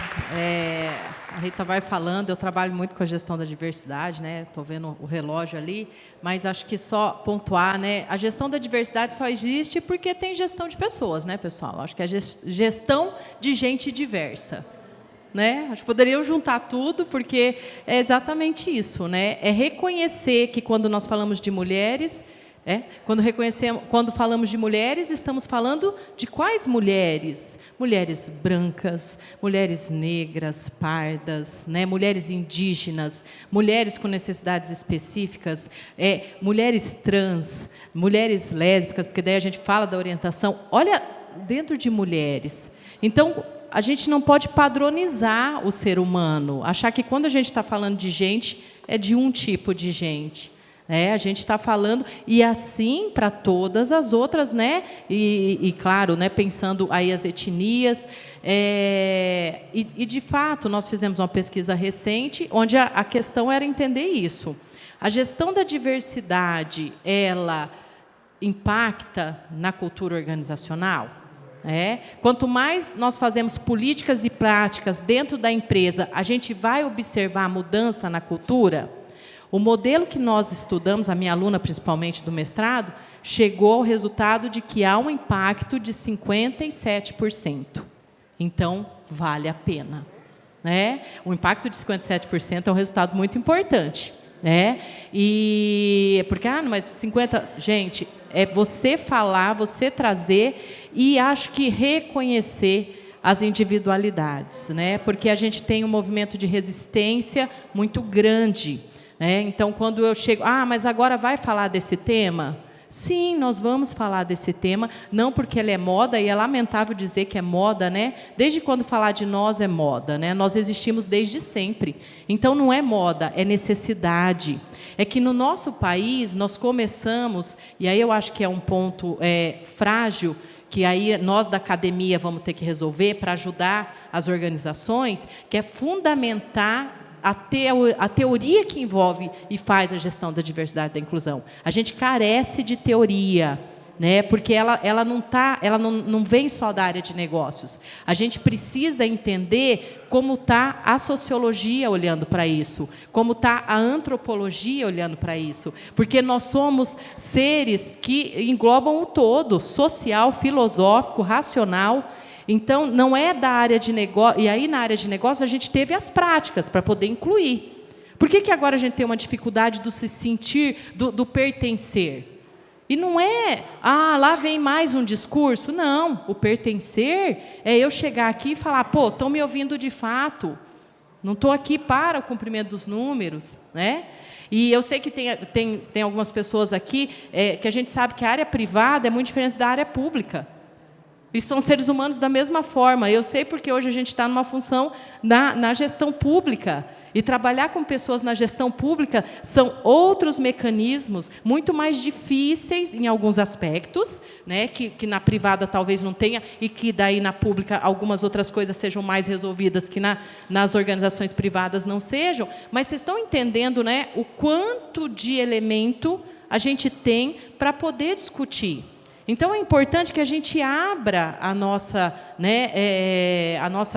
A Rita vai falando, eu trabalho muito com a gestão da diversidade, né? Estou vendo o relógio ali, mas acho que só pontuar, né? A gestão da diversidade só existe porque tem gestão de pessoas, né, pessoal? Acho que é gestão de gente diversa, né? Acho que poderiam juntar tudo, porque é exatamente isso, né? É reconhecer que quando nós falamos de mulheres, Quando falamos de mulheres, estamos falando de quais mulheres? Mulheres brancas, mulheres negras, pardas, né? Mulheres indígenas, mulheres com necessidades específicas, mulheres trans, mulheres lésbicas, porque daí a gente fala da orientação. Olha, dentro de mulheres. Então, a gente não pode padronizar o ser humano, achar que quando a gente está falando de gente, é de um tipo de gente. A gente está falando, e assim para todas as outras, né? E claro, né, pensando aí as etnias. E, de fato, nós fizemos uma pesquisa recente, onde a questão era entender isso. A gestão da diversidade, ela impacta na cultura organizacional? Quanto mais nós fazemos políticas e práticas dentro da empresa, a gente vai observar a mudança na cultura? O modelo que nós estudamos, a minha aluna, principalmente do mestrado, chegou ao resultado de que há um impacto de 57%. Então, vale a pena. O impacto de 57% é um resultado muito importante. Porque, mas 50%... Gente, é você falar, você trazer e acho que reconhecer as individualidades. Porque a gente tem um movimento de resistência muito grande. Então, quando eu chego... mas agora vai falar desse tema? Sim, nós vamos falar desse tema, não porque ele é moda, e é lamentável dizer que é moda, Desde quando falar de nós é moda, Nós existimos desde sempre. Então, não é moda, é necessidade. É que no nosso país, nós começamos, e aí eu acho que é um ponto frágil, que aí nós da academia vamos ter que resolver para ajudar as organizações, que é fundamentar a teoria que envolve e faz a gestão da diversidade e da inclusão. A gente carece de teoria, porque ela não vem só da área de negócios. A gente precisa entender como está a sociologia olhando para isso, como está a antropologia olhando para isso, porque nós somos seres que englobam o todo, social, filosófico, racional. Então, não é da área de negócio... E aí, na área de negócio, a gente teve as práticas para poder incluir. Por que agora a gente tem uma dificuldade do se sentir, do pertencer? E não é, lá vem mais um discurso. Não, o pertencer é eu chegar aqui e falar, estão me ouvindo de fato. Não estou aqui para o cumprimento dos números. E eu sei que tem algumas pessoas aqui que a gente sabe que a área privada é muito diferente da área pública. E são seres humanos da mesma forma. Eu sei porque hoje a gente está numa função na gestão pública. E trabalhar com pessoas na gestão pública são outros mecanismos muito mais difíceis em alguns aspectos, que na privada talvez não tenha, e que daí na pública algumas outras coisas sejam mais resolvidas que nas organizações privadas não sejam. Mas vocês estão entendendo, o quanto de elemento a gente tem para poder discutir. Então, é importante que a gente abra a nossa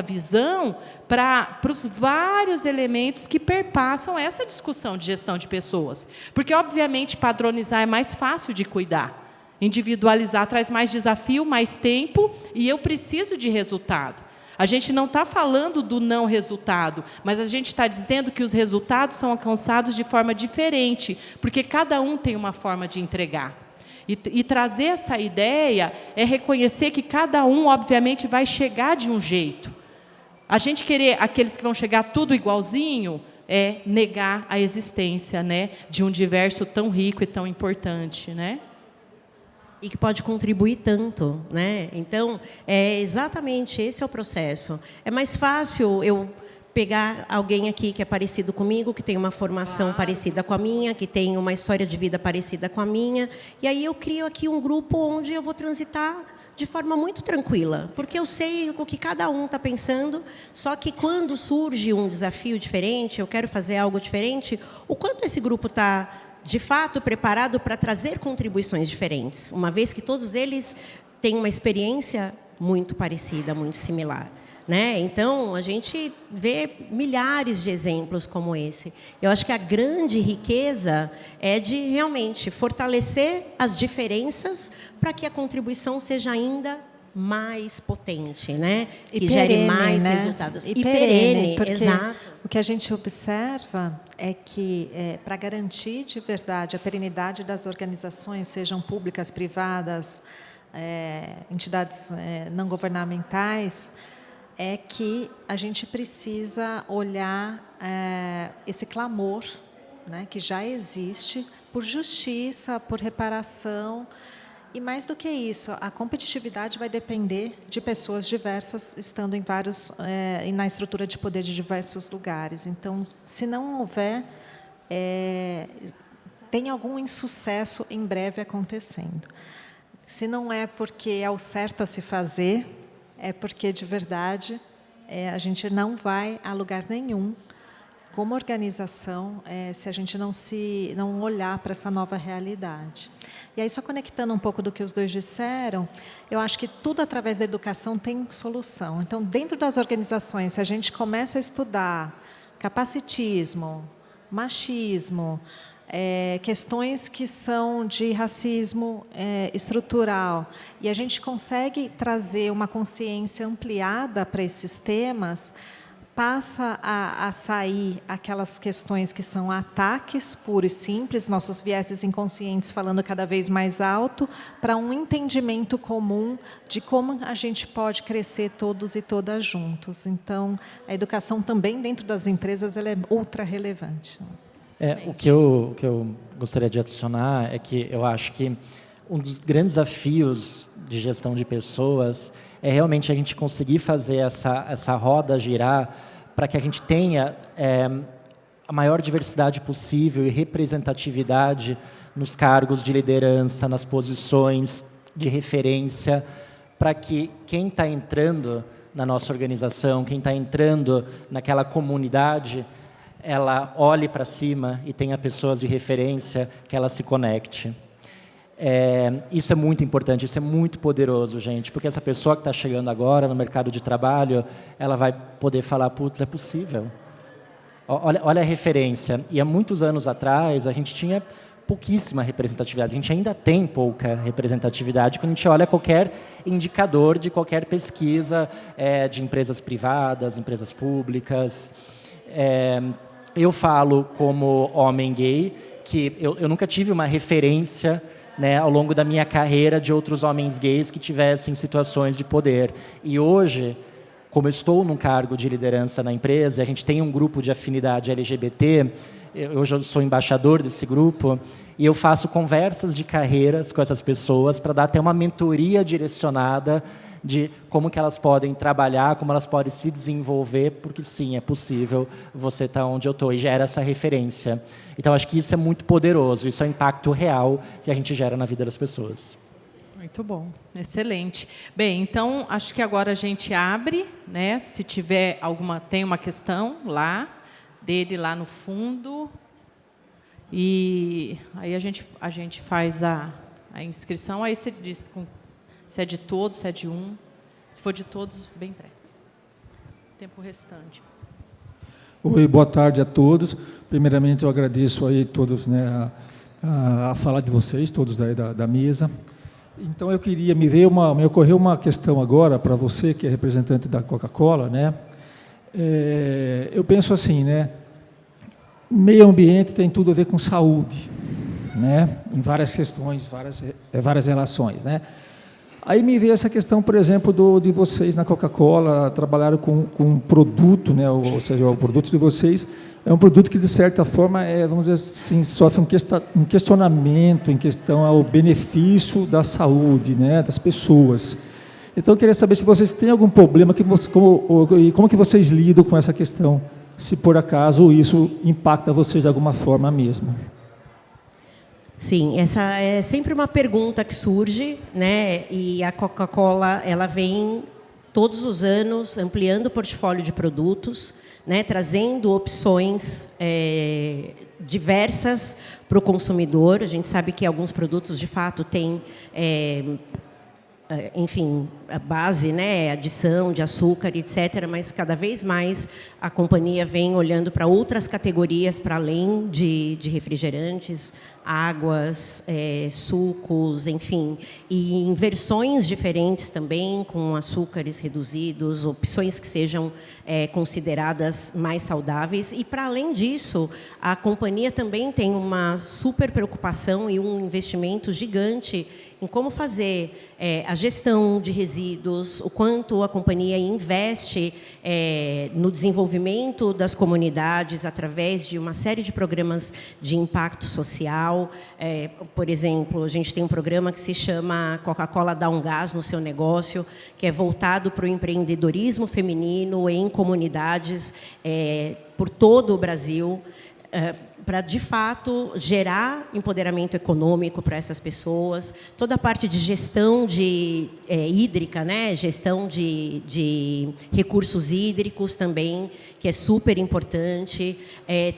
visão para os vários elementos que perpassam essa discussão de gestão de pessoas. Porque, obviamente, padronizar é mais fácil de cuidar. Individualizar traz mais desafio, mais tempo, e eu preciso de resultado. A gente não está falando do não resultado, mas a gente está dizendo que os resultados são alcançados de forma diferente, porque cada um tem uma forma de entregar. E trazer essa ideia é reconhecer que cada um, obviamente, vai chegar de um jeito. A gente querer aqueles que vão chegar tudo igualzinho é negar a existência de um diverso tão rico e tão importante. E que pode contribuir tanto. Então, exatamente esse é o processo. É mais fácil eu pegar alguém aqui que é parecido comigo, que tem uma formação parecida com a minha, que tem uma história de vida parecida com a minha, e aí eu crio aqui um grupo onde eu vou transitar de forma muito tranquila, porque eu sei o que cada um está pensando, só que quando surge um desafio diferente, eu quero fazer algo diferente, o quanto esse grupo está, de fato, preparado para trazer contribuições diferentes, uma vez que todos eles têm uma experiência muito parecida, muito similar. Então, a gente vê milhares de exemplos como esse. Eu acho que a grande riqueza é de realmente fortalecer as diferenças para que a contribuição seja ainda mais potente, né? E que perene, gere mais né? resultados. E perene, porque exato. o que a gente observa é que, para garantir de verdade a perenidade das organizações, sejam públicas, privadas, entidades não governamentais, é que a gente precisa olhar esse clamor, né, que já existe por justiça, por reparação. E mais do que isso, a competitividade vai depender de pessoas diversas estando em vários e na estrutura de poder de diversos lugares. Então, se não houver, tem algum insucesso em breve acontecendo. Se não é porque é o certo a se fazer, é porque de verdade a gente não vai a lugar nenhum como organização, se a gente não olhar para essa nova realidade. E aí, só conectando um pouco do que os dois disseram, eu acho que tudo através da educação tem solução. Então, dentro das organizações, se a gente começa a estudar capacitismo, machismo, questões que são de racismo estrutural, e a gente consegue trazer uma consciência ampliada para esses temas, passa a sair aquelas questões que são ataques puros e simples, nossos vieses inconscientes falando cada vez mais alto, para um entendimento comum de como a gente pode crescer todos e todas juntos. Então, a educação também dentro das empresas ela é ultra relevante. O que eu gostaria de adicionar é que eu acho que um dos grandes desafios de gestão de pessoas é realmente a gente conseguir fazer essa roda girar para que a gente tenha a maior diversidade possível e representatividade nos cargos de liderança, nas posições de referência, para que quem está entrando na nossa organização, quem está entrando naquela comunidade, ela olhe para cima e tenha pessoas de referência que ela se conecte. Isso é muito importante, isso é muito poderoso, gente, porque essa pessoa que está chegando agora no mercado de trabalho, ela vai poder falar, putz, é possível. Olha a referência. E há muitos anos atrás, a gente tinha pouquíssima representatividade. A gente ainda tem pouca representatividade quando a gente olha qualquer indicador de qualquer pesquisa de empresas privadas, empresas públicas. Eu falo como homem gay que eu nunca tive uma referência, né, ao longo da minha carreira de outros homens gays que tivessem situações de poder. E hoje, como eu estou num cargo de liderança na empresa, a gente tem um grupo de afinidade LGBT, hoje eu sou embaixador desse grupo, e eu faço conversas de carreiras com essas pessoas para dar até uma mentoria direcionada de como que elas podem trabalhar, como elas podem se desenvolver, porque sim, é possível você estar onde eu estou, e gera essa referência. Então, acho que isso é muito poderoso, isso é o impacto real que a gente gera na vida das pessoas. Muito bom, excelente. Bem, então, acho que agora a gente abre, né? Se tiver tem uma questão dele lá no fundo, e aí a gente faz a inscrição, aí você diz se é de todos, se é de um. Se for de todos, bem breve. Tempo restante. Oi, boa tarde a todos. Primeiramente, eu agradeço aí todos, né, a fala de vocês, todos da mesa. Então, me ocorreu uma questão agora para você, que é representante da Coca-Cola, né? Eu penso assim, né? Meio ambiente tem tudo a ver com saúde, né? Em várias questões, várias relações, né? Aí me veio essa questão, por exemplo, de vocês na Coca-Cola trabalharam com um produto, né? Ou seja, o produto de vocês é um produto que, de certa forma, vamos dizer assim, sofre um questionamento em questão ao benefício da saúde, né, das pessoas. Então, eu queria saber se vocês têm algum problema, como que vocês lidam com essa questão, se por acaso isso impacta vocês de alguma forma mesmo. Sim, essa é sempre uma pergunta que surge, né? E a Coca-Cola ela vem todos os anos ampliando o portfólio de produtos, né? Trazendo opções diversas para o consumidor. A gente sabe que alguns produtos, de fato, têm, enfim, a base, né? Adição de açúcar, etc. Mas cada vez mais a companhia vem olhando para outras categorias para além de refrigerantes, águas, sucos, enfim, e em versões diferentes também, com açúcares reduzidos, opções que sejam consideradas mais saudáveis. E, para além disso, a companhia também tem uma super preocupação e um investimento gigante em como fazer a gestão de resíduos, o quanto a companhia investe no desenvolvimento das comunidades através de uma série de programas de impacto social. Por exemplo, a gente tem um programa que se chama Coca-Cola Dá um Gás no Seu Negócio, que é voltado para o empreendedorismo feminino em comunidades por todo o Brasil, para, de fato, gerar empoderamento econômico para essas pessoas, toda a parte de gestão hídrica, né? Gestão de recursos hídricos também, que é super importante,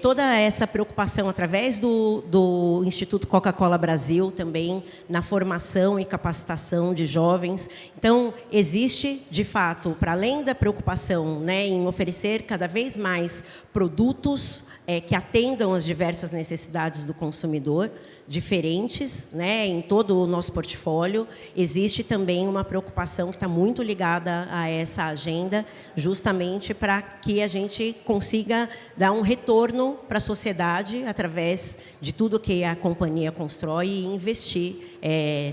toda essa preocupação através do Instituto Coca-Cola Brasil também, na formação e capacitação de jovens. Então, existe, de fato, para além da preocupação, né, em oferecer cada vez mais produtos que atendam às diversas necessidades do consumidor, diferentes, né, em todo o nosso portfólio, existe também uma preocupação que está muito ligada a essa agenda, justamente para que a gente consiga dar um retorno para a sociedade através de tudo que a companhia constrói e investir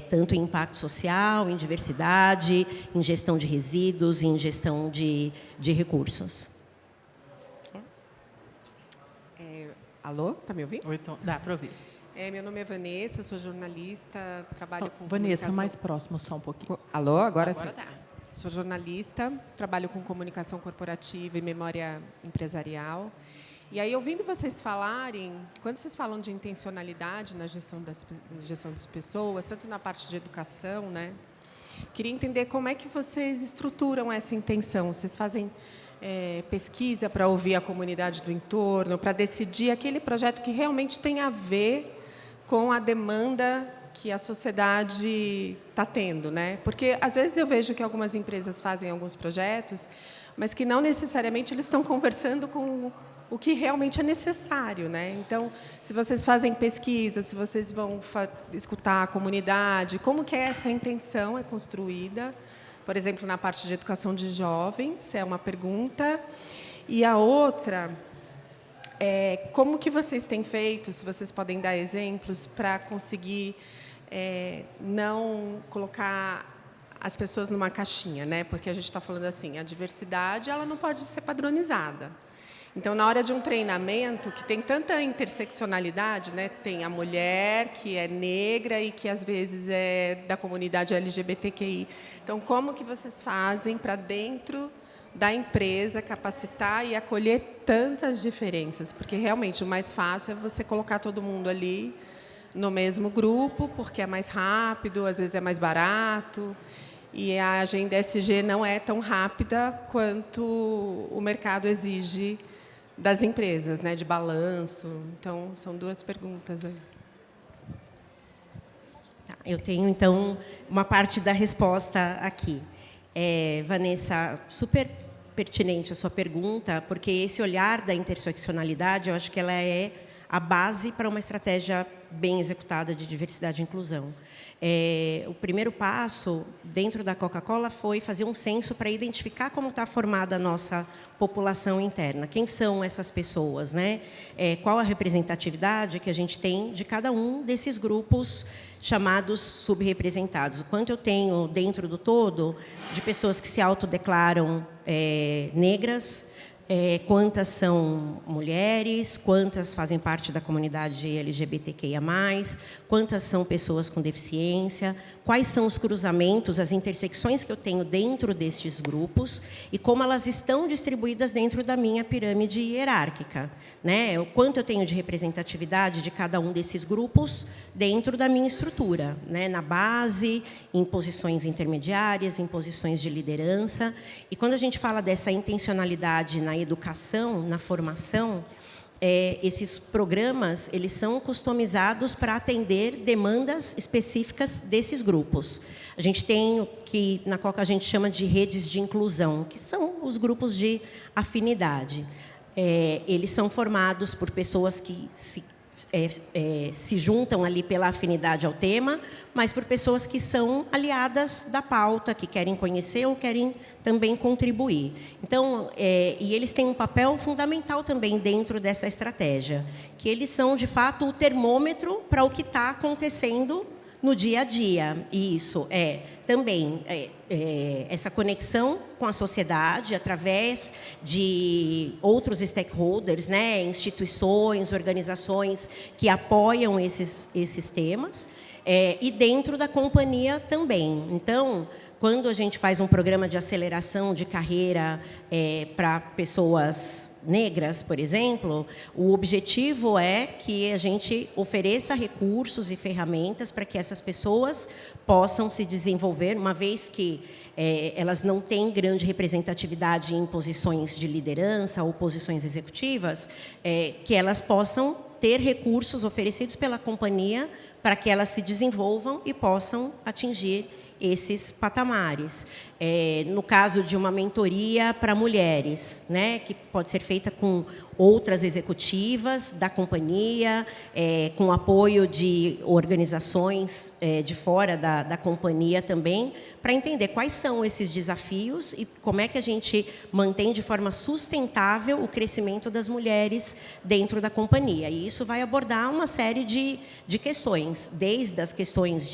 tanto em impacto social, em diversidade, em gestão de resíduos, em gestão de recursos. Alô, está me ouvindo? Ou então, dá para ouvir. Meu nome é Vanessa, eu sou jornalista, trabalho com Vanessa, comunicação... mais próximo só um pouquinho. Alô, agora sim. Dá. Sou jornalista, trabalho com comunicação corporativa e memória empresarial. E aí, ouvindo vocês falarem, quando vocês falam de intencionalidade na gestão das pessoas, tanto na parte de educação, né, queria entender como é que vocês estruturam essa intenção. Vocês fazem pesquisa para ouvir a comunidade do entorno, para decidir aquele projeto que realmente tem a ver com a demanda que a sociedade está tendo, né? Porque, às vezes, eu vejo que algumas empresas fazem alguns projetos, mas que não necessariamente eles estão conversando com o que realmente é necessário, né? Então, se vocês fazem pesquisa, se vocês vão escutar a comunidade, como que essa intenção é construída? Por exemplo, na parte de educação de jovens, é uma pergunta. E a outra é como que vocês têm feito, se vocês podem dar exemplos, para conseguir não colocar as pessoas numa caixinha, né? Porque a gente está falando assim, a diversidade ela não pode ser padronizada. Então, na hora de um treinamento que tem tanta interseccionalidade, né? Tem a mulher que é negra e que, às vezes, é da comunidade LGBTQI. Então, como que vocês fazem para, dentro da empresa, capacitar e acolher tantas diferenças? Porque, realmente, o mais fácil é você colocar todo mundo ali no mesmo grupo, porque é mais rápido, às vezes é mais barato. E a agenda ESG não é tão rápida quanto o mercado exige das empresas, né, de balanço. Então, são duas perguntas aí. Eu tenho, então, uma parte da resposta aqui. Vanessa, super pertinente a sua pergunta, porque esse olhar da interseccionalidade, eu acho que ela é a base para uma estratégia bem executada de diversidade e inclusão. O primeiro passo dentro da Coca-Cola foi fazer um censo para identificar como está formada a nossa população interna. Quem são essas pessoas, né? Qual a representatividade que a gente tem de cada um desses grupos chamados subrepresentados. O quanto eu tenho dentro do todo de pessoas que se autodeclaram negras, quantas são mulheres, quantas fazem parte da comunidade LGBTQIA+, quantas são pessoas com deficiência, quais são os cruzamentos, as intersecções que eu tenho dentro destes grupos e como elas estão distribuídas dentro da minha pirâmide hierárquica, né? O quanto eu tenho de representatividade de cada um desses grupos dentro da minha estrutura, né? Na base, em posições intermediárias, em posições de liderança. E quando a gente fala dessa intencionalidade na educação, na formação, esses programas eles são customizados para atender demandas específicas desses grupos. A gente tem o que na Coca a gente chama de redes de inclusão, que são os grupos de afinidade. Eles são formados por pessoas que se se juntam ali pela afinidade ao tema, mas por pessoas que são aliadas da pauta, que querem conhecer ou querem também contribuir. Então, e eles têm um papel fundamental também dentro dessa estratégia, que eles são, de fato, o termômetro para o que está acontecendo no dia a dia. E isso também essa conexão com a sociedade através de outros stakeholders, né, instituições, organizações que apoiam esses temas, e dentro da companhia também. Então, quando a gente faz um programa de aceleração de carreira para pessoas negras, por exemplo, o objetivo é que a gente ofereça recursos e ferramentas para que essas pessoas possam se desenvolver, uma vez que elas não têm grande representatividade em posições de liderança ou posições executivas, que elas possam ter recursos oferecidos pela companhia para que elas se desenvolvam e possam atingir esses patamares. No caso de uma mentoria para mulheres, né, que pode ser feita com outras executivas da companhia, com apoio de organizações de fora da companhia também, para entender quais são esses desafios e como é que a gente mantém de forma sustentável o crescimento das mulheres dentro da companhia. E isso vai abordar uma série de questões, desde as questões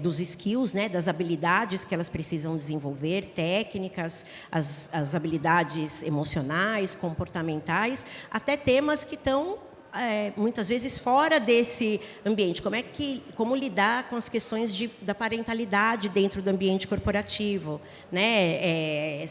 dos skills, né, das habilidades que elas precisam desenvolver, técnicas, as habilidades emocionais, comportamentais, até temas que estão muitas vezes fora desse ambiente. Como lidar com as questões da parentalidade dentro do ambiente corporativo, né?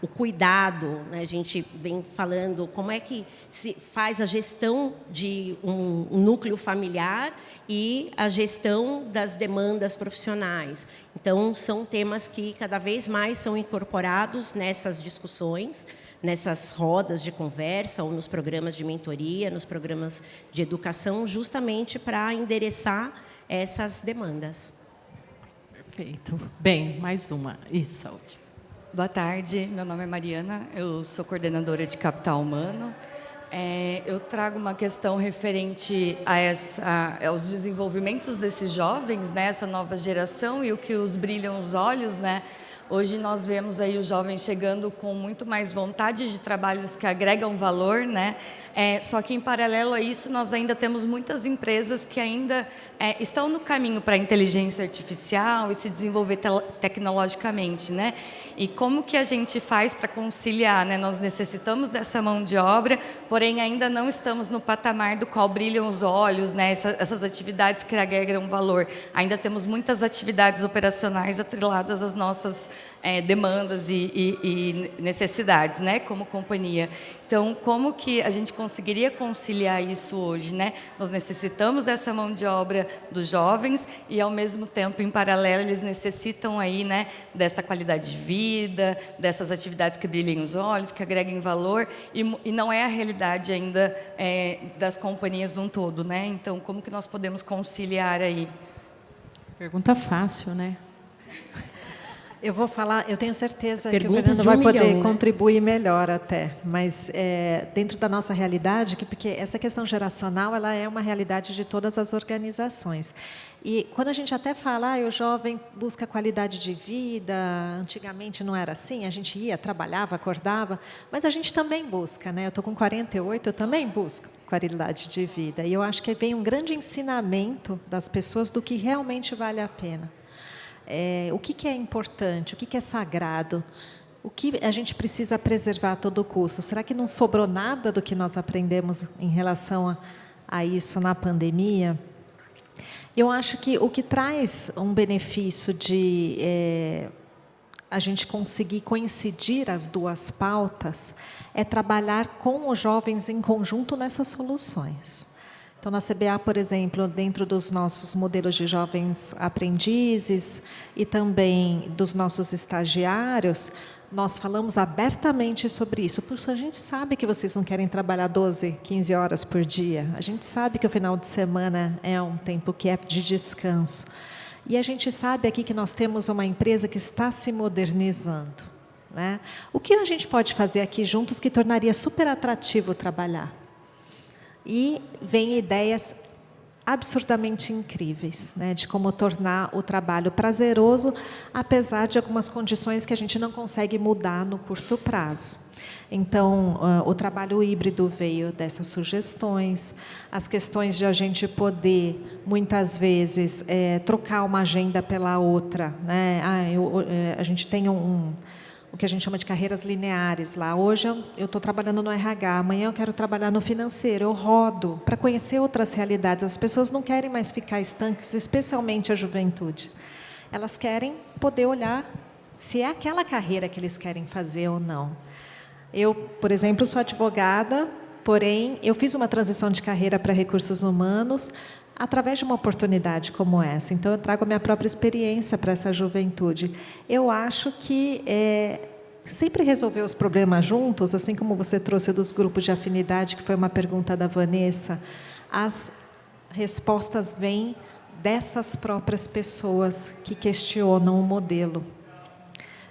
O cuidado, né? A gente vem falando como é que se faz a gestão de um núcleo familiar e a gestão das demandas profissionais. Então, são temas que cada vez mais são incorporados nessas discussões, nessas rodas de conversa ou nos programas de mentoria, nos programas de educação, justamente para endereçar essas demandas. Perfeito. Bem, mais uma. Isso, saúde. Boa tarde, meu nome é Mariana, eu sou coordenadora de Capital Humano. Eu trago uma questão referente aos desenvolvimentos desses jovens, né, essa nova geração e o que os brilham os olhos, né? Hoje nós vemos aí os jovens chegando com muito mais vontade de trabalhos que agregam valor, né? Só que, em paralelo a isso, nós ainda temos muitas empresas que ainda estão no caminho para a inteligência artificial e se desenvolver tecnologicamente, né? E como que a gente faz para conciliar, né? Nós necessitamos dessa mão de obra, porém ainda não estamos no patamar do qual brilham os olhos, né? Essas atividades que agregam valor. Ainda temos muitas atividades operacionais atreladas às nossas demandas e necessidades, né, como companhia. Então, como que a gente conseguiria conciliar isso hoje, né? Nós necessitamos dessa mão de obra dos jovens e, ao mesmo tempo, em paralelo, eles necessitam aí, né, dessa qualidade de vida, dessas atividades que brilhem os olhos, que agreguem valor, e não é a realidade ainda das companhias num todo, né? Então, como que nós podemos conciliar aí? Pergunta fácil, né? Eu vou falar, eu tenho certeza Pergunta que o Fernando de 1 vai poder milhão, né? contribuir melhor até, mas dentro da nossa realidade, porque essa questão geracional ela é uma realidade de todas as organizações. E quando a gente até fala, o jovem busca qualidade de vida, antigamente não era assim, a gente ia, trabalhava, acordava, mas a gente também busca, né? Eu estou com 48, eu também busco qualidade de vida. E eu acho que vem um grande ensinamento das pessoas do que realmente vale a pena. O que é importante, o que é sagrado, o que a gente precisa preservar a todo custo. Será que não sobrou nada do que nós aprendemos em relação a isso na pandemia? Eu acho que o que traz um benefício de a gente conseguir coincidir as duas pautas é trabalhar com os jovens em conjunto nessas soluções. Então, na CBA, por exemplo, dentro dos nossos modelos de jovens aprendizes e também dos nossos estagiários, nós falamos abertamente sobre isso, porque a gente sabe que vocês não querem trabalhar 12, 15 horas por dia, a gente sabe que o final de semana é um tempo que é de descanso. E a gente sabe aqui que nós temos uma empresa que está se modernizando, né? O que a gente pode fazer aqui juntos que tornaria super atrativo trabalhar? e vêm ideias absurdamente incríveis, né, de como tornar o trabalho prazeroso, apesar de algumas condições que a gente não consegue mudar no curto prazo. Então, o trabalho híbrido veio dessas sugestões, as questões de a gente poder, muitas vezes, trocar uma agenda pela outra, né? A gente tem o que a gente chama de carreiras lineares lá. Hoje eu estou trabalhando no RH, amanhã eu quero trabalhar no financeiro, eu rodo para conhecer outras realidades. As pessoas não querem mais ficar estanques, especialmente a juventude. Elas querem poder olhar se é aquela carreira que eles querem fazer ou não. Eu, por exemplo, sou advogada, porém, eu fiz uma transição de carreira para recursos humanos através de uma oportunidade como essa. Então, eu trago a minha própria experiência para essa juventude. Eu acho que sempre resolver os problemas juntos, assim como você trouxe dos grupos de afinidade, que foi uma pergunta da Vanessa, as respostas vêm dessas próprias pessoas que questionam o modelo.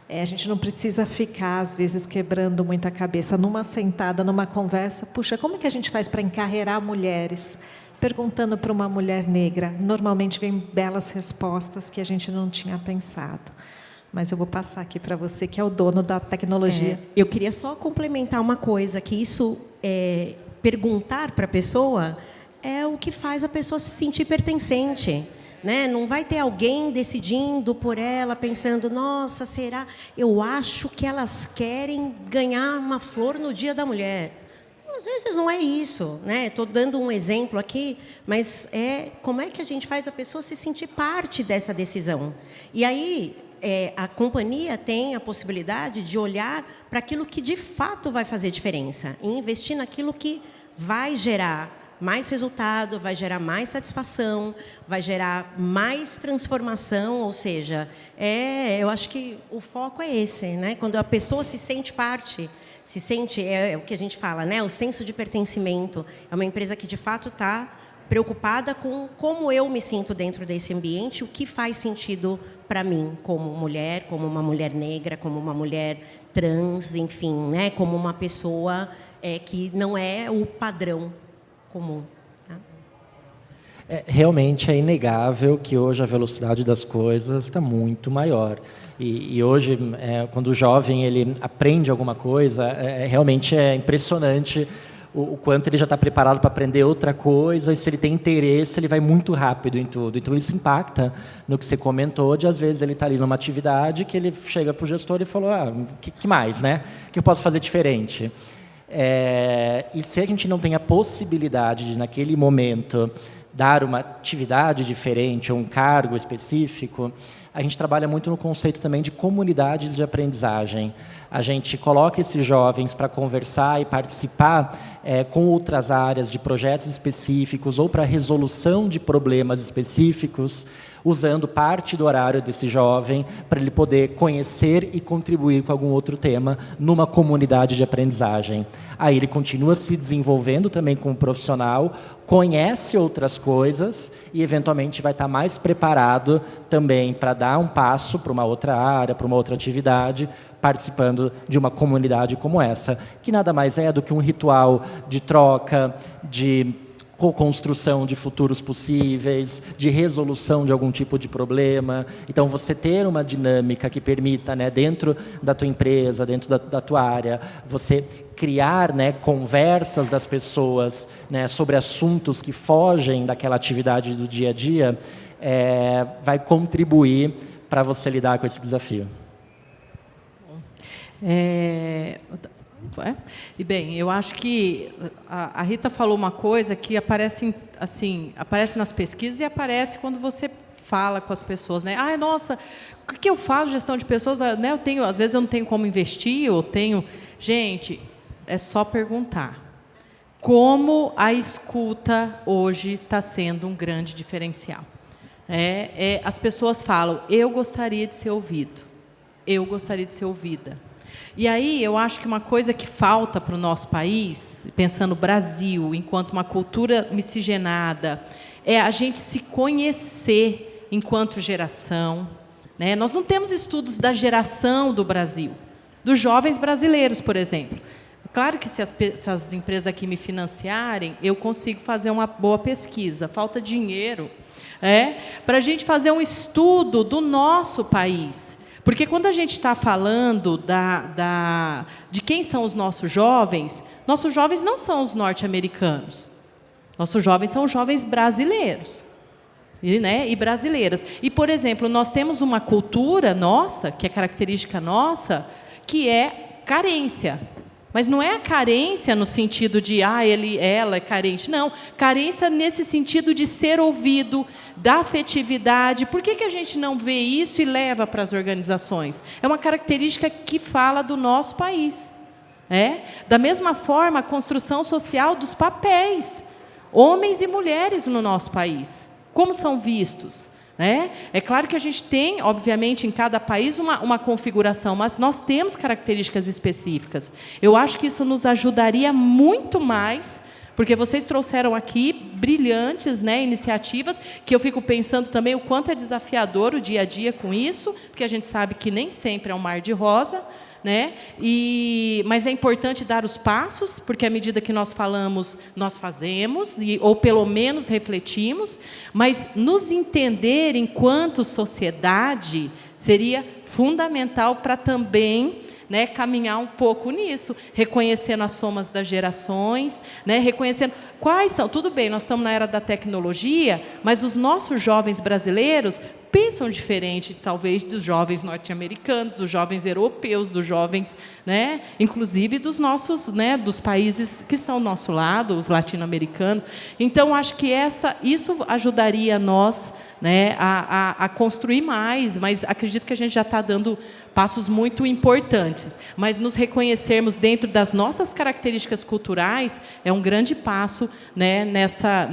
A gente não precisa ficar, às vezes, quebrando muita cabeça. Numa sentada, numa conversa, puxa, como é que a gente faz para encarreirar mulheres? Perguntando para uma mulher negra, normalmente vem belas respostas que a gente não tinha pensado. Mas eu vou passar aqui para você, que é o dono da tecnologia. Eu queria só complementar uma coisa, que isso, perguntar para a pessoa, é o que faz a pessoa se sentir pertencente. Né? Não vai ter alguém decidindo por ela, pensando, nossa, será? Eu acho que elas querem ganhar uma flor no Dia da Mulher. Às vezes não é isso, né? Estou dando um exemplo aqui, mas como é que a gente faz a pessoa se sentir parte dessa decisão? E aí a companhia tem a possibilidade de olhar para aquilo que de fato vai fazer diferença e investir naquilo que vai gerar mais resultado, vai gerar mais satisfação, vai gerar mais transformação, ou seja, eu acho que o foco é esse, né? Quando a pessoa se sente parte, se sente, é o que a gente fala, né? O senso de pertencimento. É uma empresa que, de fato, está preocupada com como eu me sinto dentro desse ambiente, o que faz sentido para mim, como mulher, como uma mulher negra, como uma mulher trans, enfim, né? Como uma pessoa que não é o padrão comum. Tá? Realmente é inegável que hoje a velocidade das coisas está muito maior. E hoje, quando o jovem ele aprende alguma coisa, realmente é impressionante o quanto ele já está preparado para aprender outra coisa, e se ele tem interesse, ele vai muito rápido em tudo. Então, isso impacta no que você comentou, de às vezes ele está ali numa atividade que ele chega para o gestor e falou, que mais, né? O que eu posso fazer diferente? E se a gente não tem a possibilidade de, naquele momento, dar uma atividade diferente, ou um cargo específico, a gente trabalha muito no conceito também de comunidades de aprendizagem. A gente coloca esses jovens para conversar e participar com outras áreas de projetos específicos ou para resolução de problemas específicos, usando parte do horário desse jovem para ele poder conhecer e contribuir com algum outro tema numa comunidade de aprendizagem. Aí ele continua se desenvolvendo também como profissional, conhece outras coisas e, eventualmente, vai estar mais preparado também para dar um passo para uma outra área, para uma outra atividade, participando de uma comunidade como essa, que nada mais é do que um ritual de troca, de co-construção de futuros possíveis, de resolução de algum tipo de problema. Então, você ter uma dinâmica que permita, né, dentro da tua empresa, dentro da tua área, você criar, né, conversas das pessoas, né, sobre assuntos que fogem daquela atividade do dia a dia, vai contribuir para você lidar com esse desafio. E bem, eu acho que a Rita falou uma coisa que aparece nas pesquisas e aparece quando você fala com as pessoas, né? Nossa, o que eu faço gestão de pessoas? Né? Às vezes eu não tenho como investir, Gente, é só perguntar. Como a escuta hoje está sendo um grande diferencial. As pessoas falam, eu gostaria de ser ouvido, eu gostaria de ser ouvida. E aí, eu acho que uma coisa que falta para o nosso país, pensando no Brasil, enquanto uma cultura miscigenada, é a gente se conhecer enquanto geração. Né? Nós não temos estudos da geração do Brasil, dos jovens brasileiros, por exemplo. Claro que se as empresas aqui me financiarem, eu consigo fazer uma boa pesquisa. Falta dinheiro para a gente fazer um estudo do nosso país. Porque quando a gente está falando de quem são os nossos jovens não são os norte-americanos. Nossos jovens são os jovens brasileiros. E brasileiras. E, por exemplo, nós temos uma cultura nossa, que é característica nossa, que é carência. Mas não é a carência no sentido de, ela é carente. Não, carência nesse sentido de ser ouvido, da afetividade. Por que a gente não vê isso e leva para as organizações? É uma característica que fala do nosso país. Da mesma forma, a construção social dos papéis. Homens e mulheres no nosso país. Como são vistos? É claro que a gente tem, obviamente, em cada país uma configuração, mas nós temos características específicas. Eu acho que isso nos ajudaria muito mais, porque vocês trouxeram aqui brilhantes iniciativas, que eu fico pensando também o quanto é desafiador o dia a dia com isso, porque a gente sabe que nem sempre é um mar de rosa, mas é importante dar os passos, porque à medida que nós falamos, nós fazemos, ou pelo menos refletimos, mas nos entender enquanto sociedade seria fundamental para também caminhar um pouco nisso, reconhecendo as somas das gerações, reconhecendo quais são. Tudo bem, nós estamos na era da tecnologia, mas os nossos jovens brasileiros pensam diferente, talvez, dos jovens norte-americanos, dos jovens europeus, dos jovens, inclusive dos nossos, dos países que estão ao nosso lado, os latino-americanos. Então, acho que isso ajudaria nós a construir mais, mas acredito que a gente já está dando passos muito importantes. Mas nos reconhecermos dentro das nossas características culturais é um grande passo nessa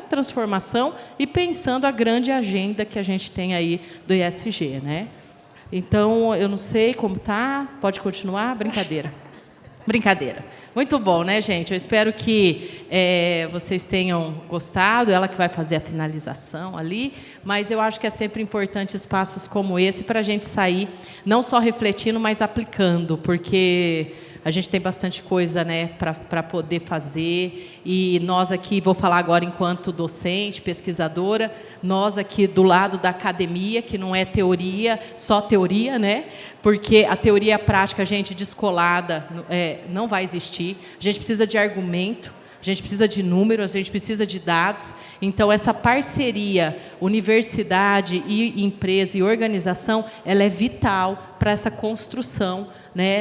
transformação e pensando a grande agenda que a gente tem aí do ESG. Então, eu não sei como está, pode continuar? Brincadeira. Brincadeira. Muito bom, gente? Eu espero que vocês tenham gostado. Ela que vai fazer a finalização ali, mas eu acho que é sempre importante espaços como esse para a gente sair, não só refletindo, mas aplicando, porque a gente tem bastante coisa para poder fazer. E nós aqui, vou falar agora enquanto docente, pesquisadora, nós aqui do lado da academia, que não é teoria, só teoria, porque a teoria e a prática, gente, descolada, não vai existir. A gente precisa de argumento, a gente precisa de números, a gente precisa de dados. Então, essa parceria, universidade e empresa e organização, ela é vital para essa construção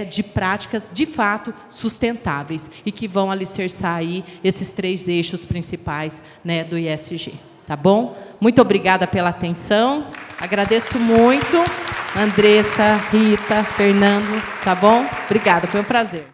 de práticas, de fato, sustentáveis e que vão alicerçar aí esses 3 eixos principais do ESG. Tá bom? Muito obrigada pela atenção. Agradeço muito, Andressa, Rita, Fernando. Tá bom? Obrigada, foi um prazer.